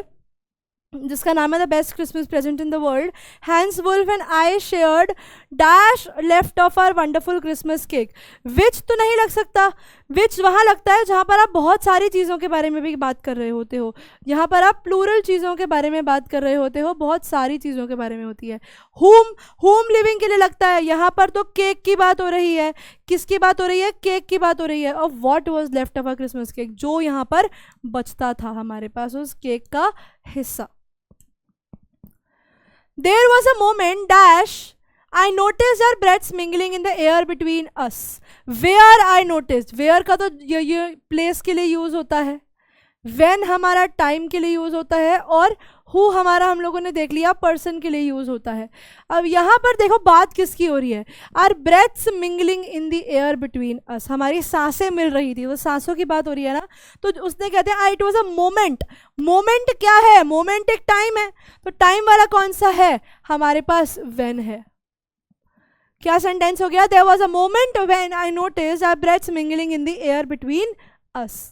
जिसका नाम है the best Christmas present in the world. Hans Wolf and I shared dash left of our wonderful Christmas cake. Which तो नहीं लग सकता, विच वहाँ लगता है जहाँ पर आप बहुत सारी चीज़ों के बारे में भी बात कर रहे होते हो, यहाँ पर आप प्लूरल चीज़ों के बारे में बात कर रहे होते हो, बहुत सारी चीज़ों के बारे में होती है। होम लिविंग के लिए लगता है, यहाँ पर तो केक की बात हो रही है। किसकी बात हो रही है? केक की बात हो रही है। और what was left of our Christmas cake, जो यहाँ पर बचता था हमारे पास उस केक का हिस्सा। There was a moment dash I noticed our breaths mingling in the air between us। Where I noticed, where का तो ये place के लिए यूज होता है, when हमारा टाइम के लिए यूज होता है, और who हमारा हम लोगों ने देख लिया पर्सन के लिए यूज होता है। अब यहाँ पर देखो बात किसकी हो रही है, our breaths mingling in the air between us, हमारी सांसें मिल रही थी, वो सांसों की बात हो रही है ना। तो उसने कहते हैं it was a moment. Moment क्या है, मोमेंट एक टाइम है, तो टाइम वाला कौन सा है हमारे पास, when है। क्या सेंटेंस हो गया, there was a moment when I noticed our breaths mingling in the air between us.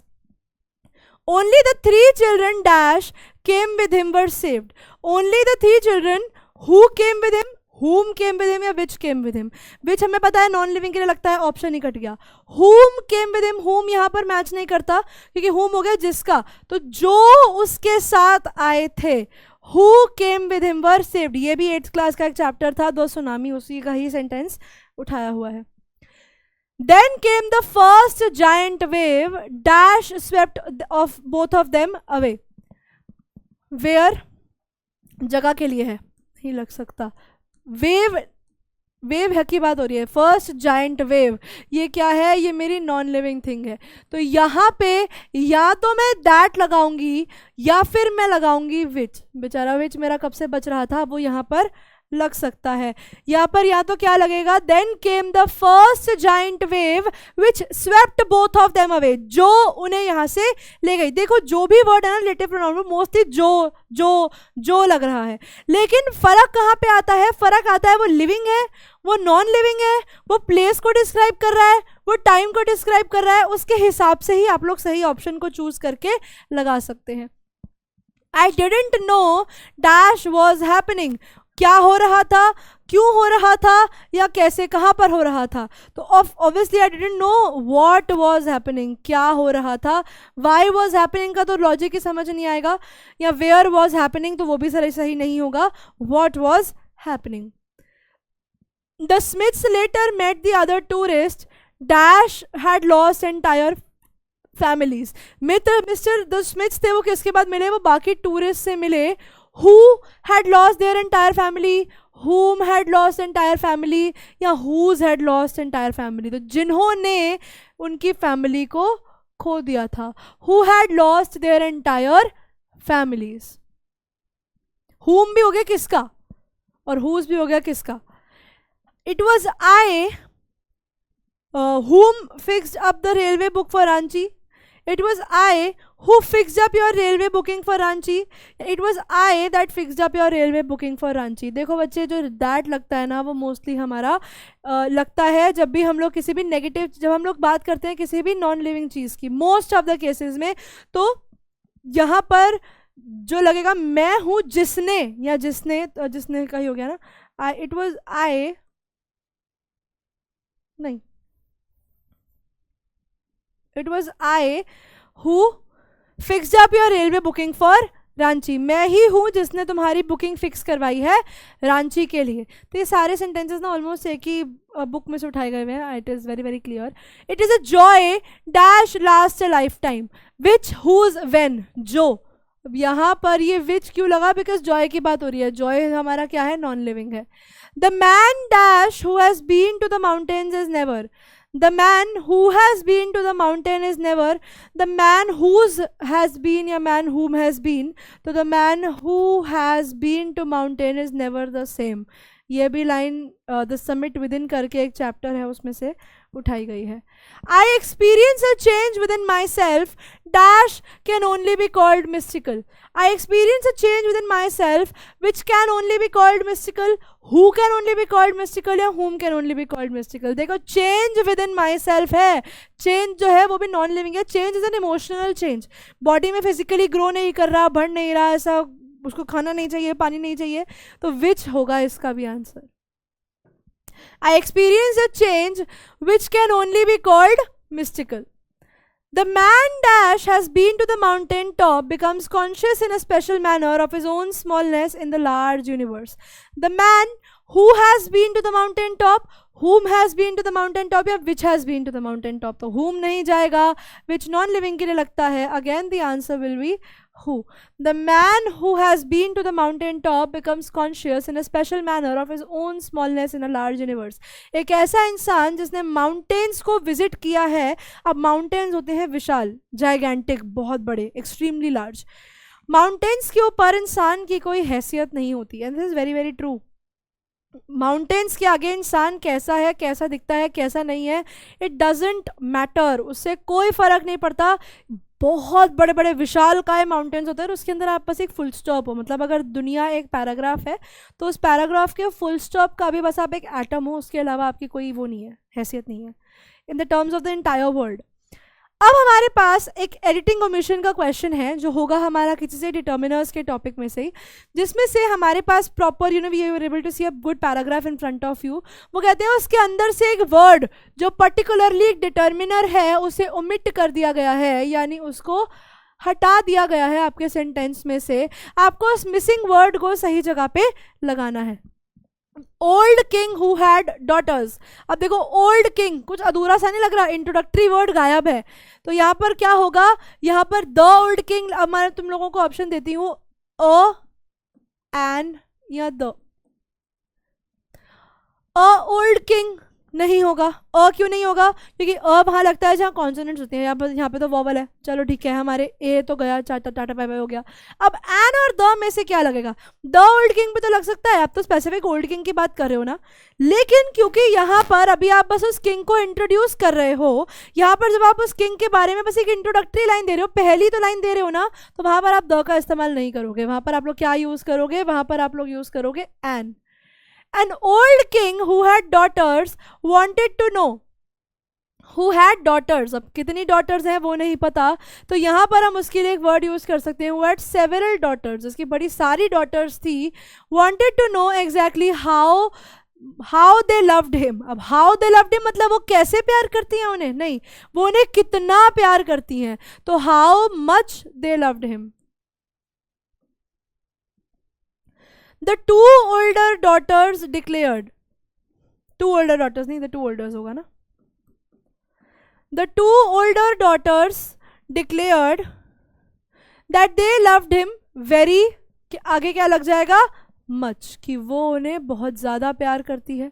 Only the three children dash came with him were saved. Only the three children who came with him, whom came with him या which came with him. which हमें पता है non living के लिए लगता है, option ही cut गया। whom came with him, whom यहाँ पर मैच नहीं करता क्योंकि whom हो गया जिसका, तो जो उसके साथ आए थे, who came with him were saved। ये भी 8th क्लास का एक चैप्टर था, दो सुनामी, उसी का ही सेंटेंस उठाया हुआ है। Then came the first giant wave, dash swept of both of them away. Where जगह के लिए है, नहीं लग सकता, वेव, वेव है की बात हो रही है। फर्स्ट जायंट वेव, ये क्या है, ये मेरी नॉन लिविंग थिंग है। तो यहाँ पे या तो मैं दैट लगाऊंगी या फिर मैं लगाऊंगी विच। बेचारा विच मेरा कब से बच रहा था, वो यहाँ पर लग सकता है। यहाँ पर या तो क्या लगेगा, then came the first giant wave which swept both of them away, जो उन्हें यहाँ से ले गई। देखो जो भी वर्ड है ना रिलेटिव प्रोनाउन में मोस्टली जो लग रहा है, लेकिन फर्क कहाँ पे आता है, फर्क आता है वो लिविंग है, वो नॉन लिविंग है, वो प्लेस को डिस्क्राइब कर रहा है, वो टाइम को डिस्क्राइब कर रहा है, उसके हिसाब से ही आप लोग सही ऑप्शन को चूज करके लगा सकते हैं। I didn't know dash was happening, क्या हो रहा था, क्यों हो रहा था, या कैसे कहाँ पर हो रहा था। तो obviously I didn't know what was happening, क्या हो रहा था। व्हाई वाज हैपनिंग का तो लॉजिक ही समझ नहीं आएगा, या वेयर वाज हैपनिंग तो वो भी सही नहीं होगा, what was happening. The Smiths later met the other tourist, dash had lost entire families. Mister the Smiths थे, वो किसके बाद मिले, वो बाकी टूरिस्ट से मिले। Who had lost their entire family, whom had lost entire family, या whose had lost entire family, तो जिन्होंने उनकी फैमिली को खो दिया था। Who had lost their entire families, whom भी हो गया किसका और whose भी हो गया किसका। It was I whom fixed up the railway book for Ranchi. It was I who fixed up your railway booking for Ranchi. It was I that fixed up your railway booking for Ranchi. देखो बच्चे, जो that लगता है ना वो mostly हमारा लगता है जब भी हम लोग किसी भी नेगेटिव, जब हम लोग बात करते हैं किसी भी नॉन लिविंग चीज़ की, मोस्ट ऑफ द केसेस में, तो यहाँ पर जो लगेगा मैं हूँ जिसने, या जिसने का ही हो गया ना, इट वॉज आई, नहीं, it was I who fixed up your railway booking for Ranchi. मैं ही हूँ जिसने तुम्हारी बुकिंग फिक्स करवाई है रांची के लिए। तो ये सारे सेंटेंसेस ना ऑलमोस्ट एक ही बुक में से उठाए गए हुए हैं। It is very very clear. It is a joy dash last a life time, which whose when, जो। अब यहाँ पर ये विच क्यों लगा, बिकॉज जॉय की बात हो रही है। जॉय हमारा क्या है, नॉन लिविंग है। The man dash who has been to the mountains is never, the man who has been to the mountain is never, the man whose has been या man whom has been, तो the man who has been to mountain is never the same। ये भी line the summit within करके एक chapter है उसमें से उठाई गई है। I experience a change within myself dash can only be called mystical. I experience a change within myself which can only be called mystical. Who can only be called mystical या whom can only be called mystical. देखो change within myself है, change जो है वो भी non living है। Change is an emotional change, body में physically grow नहीं कर रहा, बढ़ नहीं रहा, ऐसा उसको खाना नहीं चाहिए, पानी नहीं चाहिए, तो विच होगा इसका भी answer. I experience a change which can only be called mystical. The man dash has been to the mountain top becomes conscious in a special manner of his own smallness in the large universe. The man who has been to the mountain top, whom has been to the mountain top, या which has been to the mountain top, तो whom नहीं जाएगा, which non living के लिए लगता है। Again the answer will be Who? The man who has been to the mountain top becomes conscious in a special manner of his own smallness in a large universe. एक ऐसा इंसान जिसने mountains को visit किया है. अब mountains होते हैं विशाल, जाइगेंटिक, बहुत बड़े, एक्सट्रीमली लार्ज. माउंटेन्स के ऊपर इंसान की कोई हैसियत नहीं होती. And this is very very true. Mountains के आगे इंसान कैसा है, कैसा दिखता है, कैसा नहीं है, इट डजेंट मैटर. उससे कोई फर्क नहीं पड़ता. बहुत बड़े बड़े विशाल काय माउंटेन्स होते हैं और उसके अंदर आप बस एक फुल स्टॉप हो. मतलब अगर दुनिया एक पैराग्राफ है तो उस पैराग्राफ के फुल स्टॉप का भी बस आप एक एटम हो, उसके अलावा आपकी कोई वो नहीं है, हैसियत नहीं है in the terms of the entire world. अब हमारे पास एक एडिटिंग ओमिशन का क्वेश्चन है जो होगा हमारा किसी से डिटर्मिनर्स के टॉपिक में से ही, जिसमें से हमारे पास proper we are able to see a good paragraph in front of you. वो कहते हैं उसके अंदर से एक वर्ड जो पर्टिकुलरली एक डिटर्मिनर है उसे ओमिट कर दिया गया है, यानी उसको हटा दिया गया है आपके सेंटेंस में से. आपको उस मिसिंग वर्ड को सही जगह पे लगाना है. Old king who had daughters. अब देखो ओल्ड किंग कुछ अधूरा सा नहीं लग रहा, इंट्रोडक्टरी वर्ड गायब है. तो यहाँ पर क्या होगा, यहाँ पर द ओल्ड किंग. अब मैं तुम लोगों को ऑप्शन देती हूँ अ, एन या द. अ ओल्ड किंग नहीं होगा. अ क्यों नहीं होगा? क्योंकि अ वहां लगता है जहाँ कॉन्सोनेंट्स होती हैं. यहाँ पे तो वॉवल है. चलो ठीक है, हमारे ए तो गया, टाटा टाटा बाय बाय हो गया. अब एन और द में से क्या लगेगा? द ओल्ड किंग पे तो लग सकता है, आप तो स्पेसिफिक ओल्ड किंग की बात कर रहे हो ना. लेकिन क्योंकि यहाँ पर अभी आप बस उस किंग को इंट्रोड्यूस कर रहे हो, यहाँ पर जब आप उस किंग के बारे में बस एक इंट्रोडक्टरी लाइन दे रहे हो, पहली तो लाइन दे रहे हो ना, तो वहां पर आप द का इस्तेमाल नहीं करोगे. वहां पर आप लोग क्या यूज करोगे? वहां पर आप लोग यूज करोगे N. An old king who had daughters wanted to know. Who had daughters. अब कितनी daughters हैं वो नहीं पता, तो यहाँ पर हम उसके लिए एक वर्ड यूज कर सकते हैं. Who had several daughters. उसकी बड़ी सारी daughters थी. Wanted to know exactly how they loved him. अब how they loved him मतलब वो कैसे प्यार करती हैं उन्हें, नहीं, वो उन्हें कितना प्यार करती हैं. तो how much they loved him. The two older daughters declared. Two older daughters नहीं, the two olders होगा ना. The two older daughters declared that they loved him very. आगे क्या लग जाएगा? Much. कि वो उन्हें बहुत ज्यादा प्यार करती है.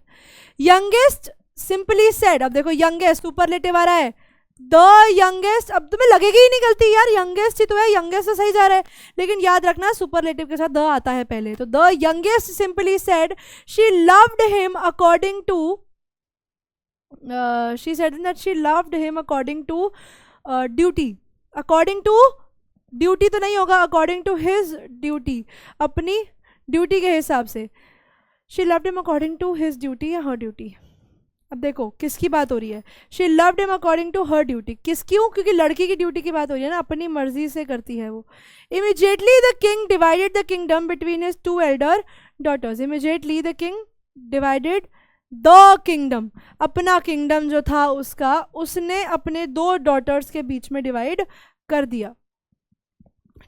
Youngest simply said. अब देखो youngest सुपरलेटिव आ रहा है. The youngest. अब तुम्हें लगेगी ही नहीं गलती यार, यंगेस्ट ही तो है, यंगेस्ट तो सही जा रहा है, लेकिन याद रखना सुपरलेटिव के साथ द आता है पहले. तो the youngest simply said she loved him according to, she said that she loved him according to duty. According to duty तो नहीं होगा, अकॉर्डिंग टू हिज ड्यूटी, अपनी ड्यूटी के हिसाब से. She loved him according to his duty या her duty. अब देखो किसकी बात हो रही है? She loved him according to her duty. क्यों? क्योंकि लड़की की ड्यूटी की बात हो रही है ना, अपनी मर्जी से करती है वो. Immediately the king divided the kingdom between his two elder daughters. Immediately the king divided the kingdom. अपना किंगडम जो था उसका, उसने अपने दो डॉटर्स के बीच में डिवाइड कर दिया.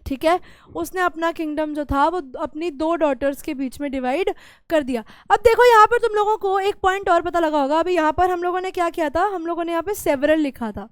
ठीक है, उसने अपना किंगडम जो था वो अपनी दो डॉटर्स के बीच में डिवाइड कर दिया. अब देखो यहाँ पर तुम लोगों को एक पॉइंट और पता लगा होगा. अभी यहाँ पर हम लोगों ने क्या किया था? हम लोगों ने यहाँ पे सेवरल लिखा था.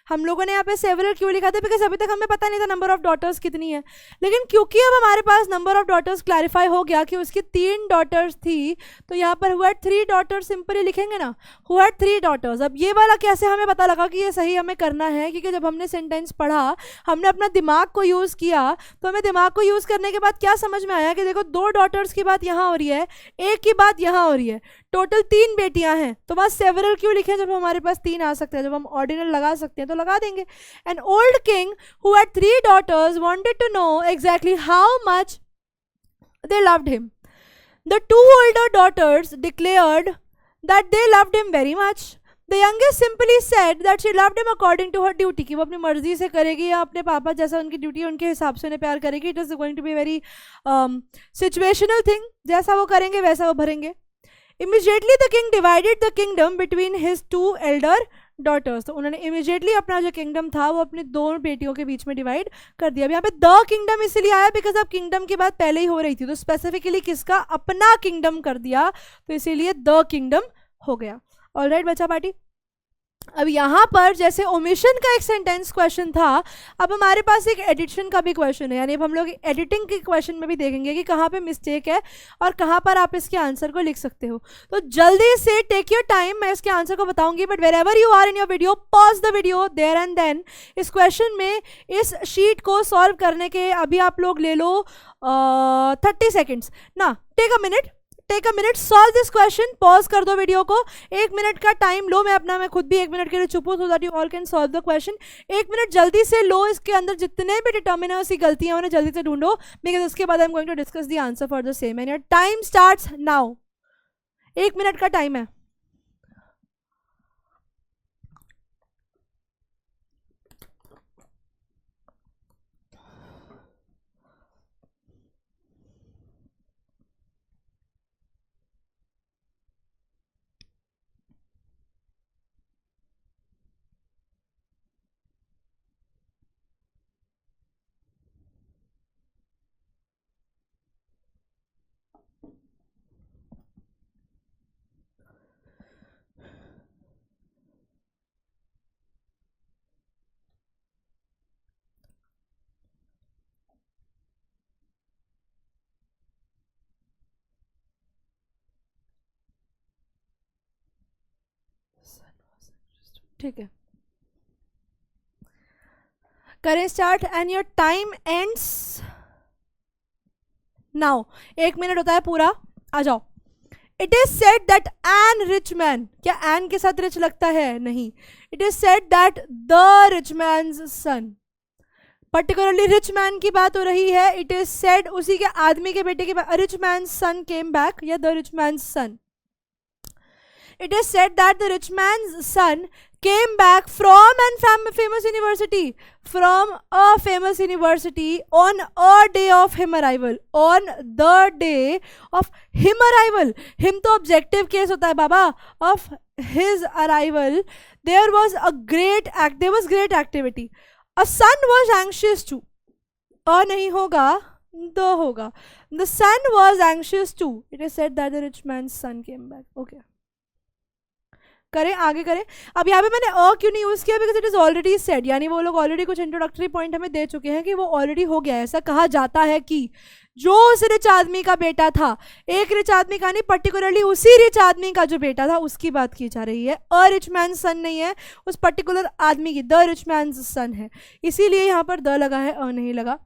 हम लोगों ने यहाँ पे सेवरल क्यों लिखा था? बिकॉज अभी तक हमें पता नहीं था नंबर ऑफ डॉटर्स कितनी है. लेकिन क्योंकि अब हमारे पास नंबर ऑफ डॉटर्स क्लैरिफाई हो गया कि उसकी 3 डॉटर्स थी, तो यहाँ पर हुआ 3 डॉटर्स सिंपली लिखेंगे ना, हुआ 3 डॉटर्स. अब ये वाला कैसे हमें पता लगा कि ये सही हमें करना है? क्योंकि जब हमने सेंटेंस पढ़ा, हमने अपना दिमाग को यूज़ किया, तो हमें दिमाग को यूज़ करने के बाद क्या समझ में आया कि देखो 2 डॉटर्स की बात यहाँ हो रही है, एक की बात यहाँ हो रही है, टोटल 3 बेटियां हैं. तो बस सेवरल क्यों लिखे जब हमारे पास 3 आ सकते हैं? जब हम ऑर्डिनल लगा सकते हैं तो लगा देंगे. An old king who had 3 daughters wanted to know exactly how much they loved him. The 2 older daughters declared that they loved him very much. The youngest simply said that she loved him according to her duty. कि वो अपनी मर्जी से करेगी या अपने पापा जैसा उनकी ड्यूटी है उनके हिसाब से उन्हें प्यार करेगी. It is going to be very situational thing. जैसा वो करेंगे वैसा वो भरेंगे. Immediately the king divided the kingdom between his 2 elder daughters. तो उन्होंने इमीडिएटली अपना जो किंगडम था वो अपनी 2 बेटियों के बीच में डिवाइड कर दिया. अब यहाँ पे द किंगडम इसलिए आया बिकॉज अब किंगडम की बात पहले ही हो रही थी, तो स्पेसिफिकली किसका? अपना किंगडम कर दिया, तो इसीलिए द किंगडम हो गया. ऑलराइट बच्चा पार्टी, अब यहाँ पर जैसे ओमिशन का एक सेंटेंस क्वेश्चन था, अब हमारे पास एक एडिशन का भी क्वेश्चन है, यानी अब हम लोग एडिटिंग के क्वेश्चन में भी देखेंगे कि कहाँ पे मिस्टेक है और कहाँ पर आप इसके आंसर को लिख सकते हो। तो जल्दी से टेक योर टाइम, मैं इसके आंसर को बताऊंगी, but wherever you are in your video, pause the video there and then. इस क्वेश्चन में इस शीट को सॉल्व करने के अभी आप लोग ले लो 30 सेकेंड्स ना, take a minute, solve this question, pause कर दो वीडियो को, 1 मिनट का टाइम लो, मैं खुद भी 1 मिनट के लिए चुप हूँ, so that you all can solve the question. 1 minute जल्दी से लो, इसके अंदर जितने भी डिटर्मिनर्स की गलतियां उन्हें जल्दी से ढूंढो, बिकॉज उसके बाद I am going to discuss the answer for the same and your time starts now. 1 minute का टाइम है। ठीक है, करें start and your time ends now. 1 minute होता है पूरा, आ जाओ। It is said that an rich man, क्या एन के साथ रिच लगता है? नहीं। It is said that the rich man's son, particularly rich man की बात हो रही है। इट इज सेड उसी के आदमी के बेटे की बात, rich man son came back, या the rich man son. It is said that the rich man's son came back from a famous university on a day of him arrival. On the day of him arrival. Him तो objective case होता है बाबा. Of his arrival, there was great activity. A son was anxious to. नहीं होगा, the होगा. The son was anxious to. It is said that the rich man's son came back. Okay. करें, आगे करें। अब यहाँ पे मैंने क्यों नहीं यूज किया? Because it is already said, यानी वो लोग ऑलरेडी कुछ इंट्रोडक्टरी पॉइंट हमें दे चुके हैं कि वो ऑलरेडी हो गया है। ऐसा कहा जाता है कि जो उस रिच आदमी का बेटा था, एक रिच आदमी का नहीं, पर्टिकुलरली उसी रिच आदमी का जो बेटा था उसकी बात की जा रही है। अ रिच मैन सन नहीं है, उस पर्टिकुलर आदमी की, द रिच मैन सन है, इसीलिए यहाँ पर द लगा है, अ नहीं लगा।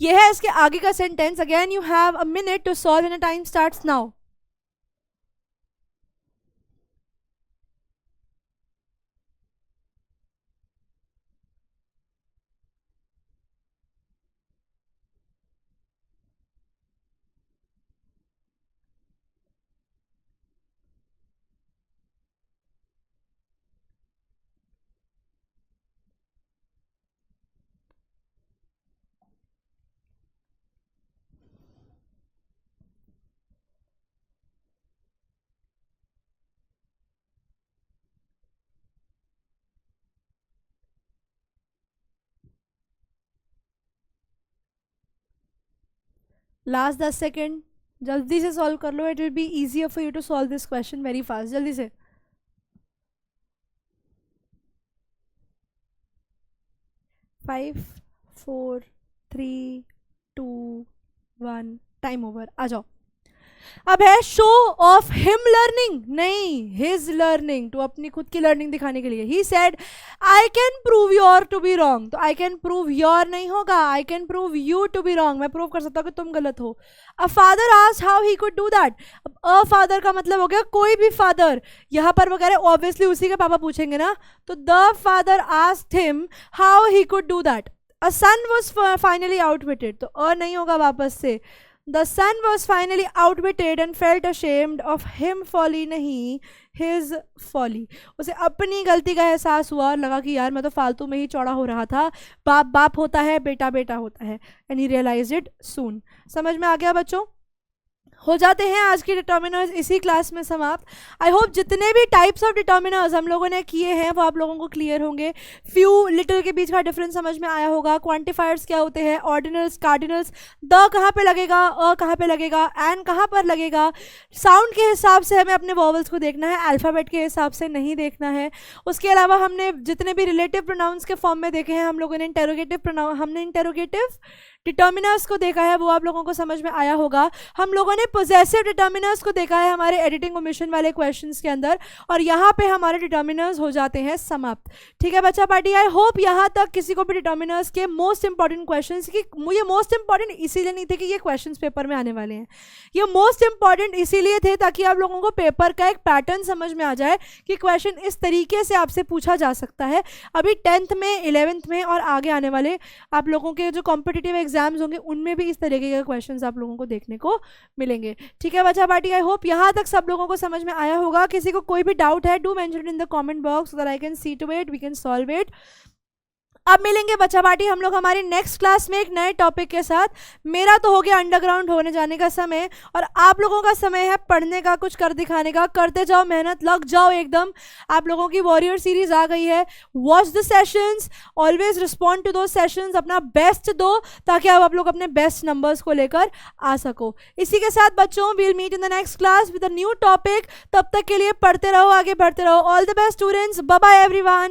यह है इसके आगे का sentence. Again you have a minute to solve and time starts now. Last 10 second, जल्दी से सॉल्व कर लो। It will be easier for you to solve this question very fast. जल्दी से। 5 4 3 2 1, टाइम ओवर। आ जाओ। अब है शो ऑफ हिम लर्निंग, नहीं हिज लर्निंग, तो अपनी खुद की लर्निंग दिखाने के लिए। He said I can prove your to be wrong, तो आई कैन प्रूव योर नहीं होगा, I can prove you to be wrong, मैं प्रूव कर सकता हूँ कि तुम गलत हो। A father asked how he could do that. A father का मतलब हो गया कोई भी फादर, यहाँ पर वगैरह ऑब्वियसली उसी के पापा पूछेंगे ना, तो the father asked him how he could do that. A son was finally outwitted, तो अ नहीं होगा वापस से। The son was finally outwitted and felt ashamed of him folly, नहीं his folly। उसे अपनी गलती का एहसास हुआ और लगा कि यार मैं तो फालतू में ही चौड़ा हो रहा था, बाप बाप होता है, बेटा बेटा होता है। And he realized it soon। समझ में आ गया बच्चों? हो जाते हैं आज के डिटर्मिनर्स इसी क्लास में समाप्त। आई होप जितने भी टाइप्स ऑफ डिटर्मिनर्स हम लोगों ने किए हैं वो आप लोगों को क्लियर होंगे। फ्यू लिटिल के बीच का डिफरेंस समझ में आया होगा। क्वांटिफायर्स क्या होते हैं, ऑर्डिनल्स, कार्डिनल्स, द कहाँ पे लगेगा, अ कहाँ पे लगेगा, एन कहाँ पर लगेगा, साउंड के हिसाब से हमें अपने वॉवल्स को देखना है, अल्फ़ाबेट के हिसाब से नहीं देखना है। उसके अलावा हमने जितने भी रिलेटिव प्रोनाउंस के फॉर्म में देखे हैं, हम लोगों ने इंटेरोगेटिव डिटर्मिनर्स को देखा है, वो आप लोगों को समझ में आया होगा। हम लोगों ने पोजेसिव डिटर्मिनर्स को देखा है हमारे एडिटिंग ओमिशन वाले क्वेश्चंस के अंदर, और यहाँ पे हमारे डिटर्मिनर्स हो जाते हैं समाप्त। ठीक है बच्चा पार्टी, आई होप यहाँ तक किसी को भी डिटर्मिनर्स के मोस्ट इंपॉर्टेंट क्वेश्चंस की, ये मोस्ट इंपॉर्टेंट इसीलिए नहीं थे कि ये क्वेश्चंस पेपर में आने वाले हैं, ये मोस्ट इंपॉर्टेंट इसीलिए थे ताकि आप लोगों को पेपर का एक पैटर्न समझ में आ जाए कि क्वेश्चन इस तरीके से आपसे पूछा जा सकता है। अभी 10th में, 11th में और आगे आने वाले आप लोगों के जो कॉम्पिटिटिव एग्जाम्स होंगे उनमें भी इस तरीके के क्वेश्चंस आप लोगों को देखने को मिलेंगे। ठीक है बच्चा पार्टी, आई होप यहाँ तक सब लोगों को समझ में आया होगा। किसी को कोई भी डाउट है, do mention in the comment box so that I can see to it, we can solve it. अब मिलेंगे बच्चा पार्टी हम लोग हमारी नेक्स्ट क्लास में एक नए टॉपिक के साथ। मेरा तो हो गया अंडरग्राउंड होने जाने का समय, और आप लोगों का समय है पढ़ने का, कुछ कर दिखाने का। करते जाओ, मेहनत लग जाओ एकदम। आप लोगों की वॉरियर सीरीज आ गई है, watch the sessions, always respond to दो सेशंस, अपना बेस्ट दो ताकि आप लोग अपने बेस्ट नंबर्स को लेकर आ सको। इसी के साथ बच्चों, we'll meet in the next class with a new topic. तब तक के लिए पढ़ते रहो, आगे बढ़ते रहो। All the best students, bye bye everyone.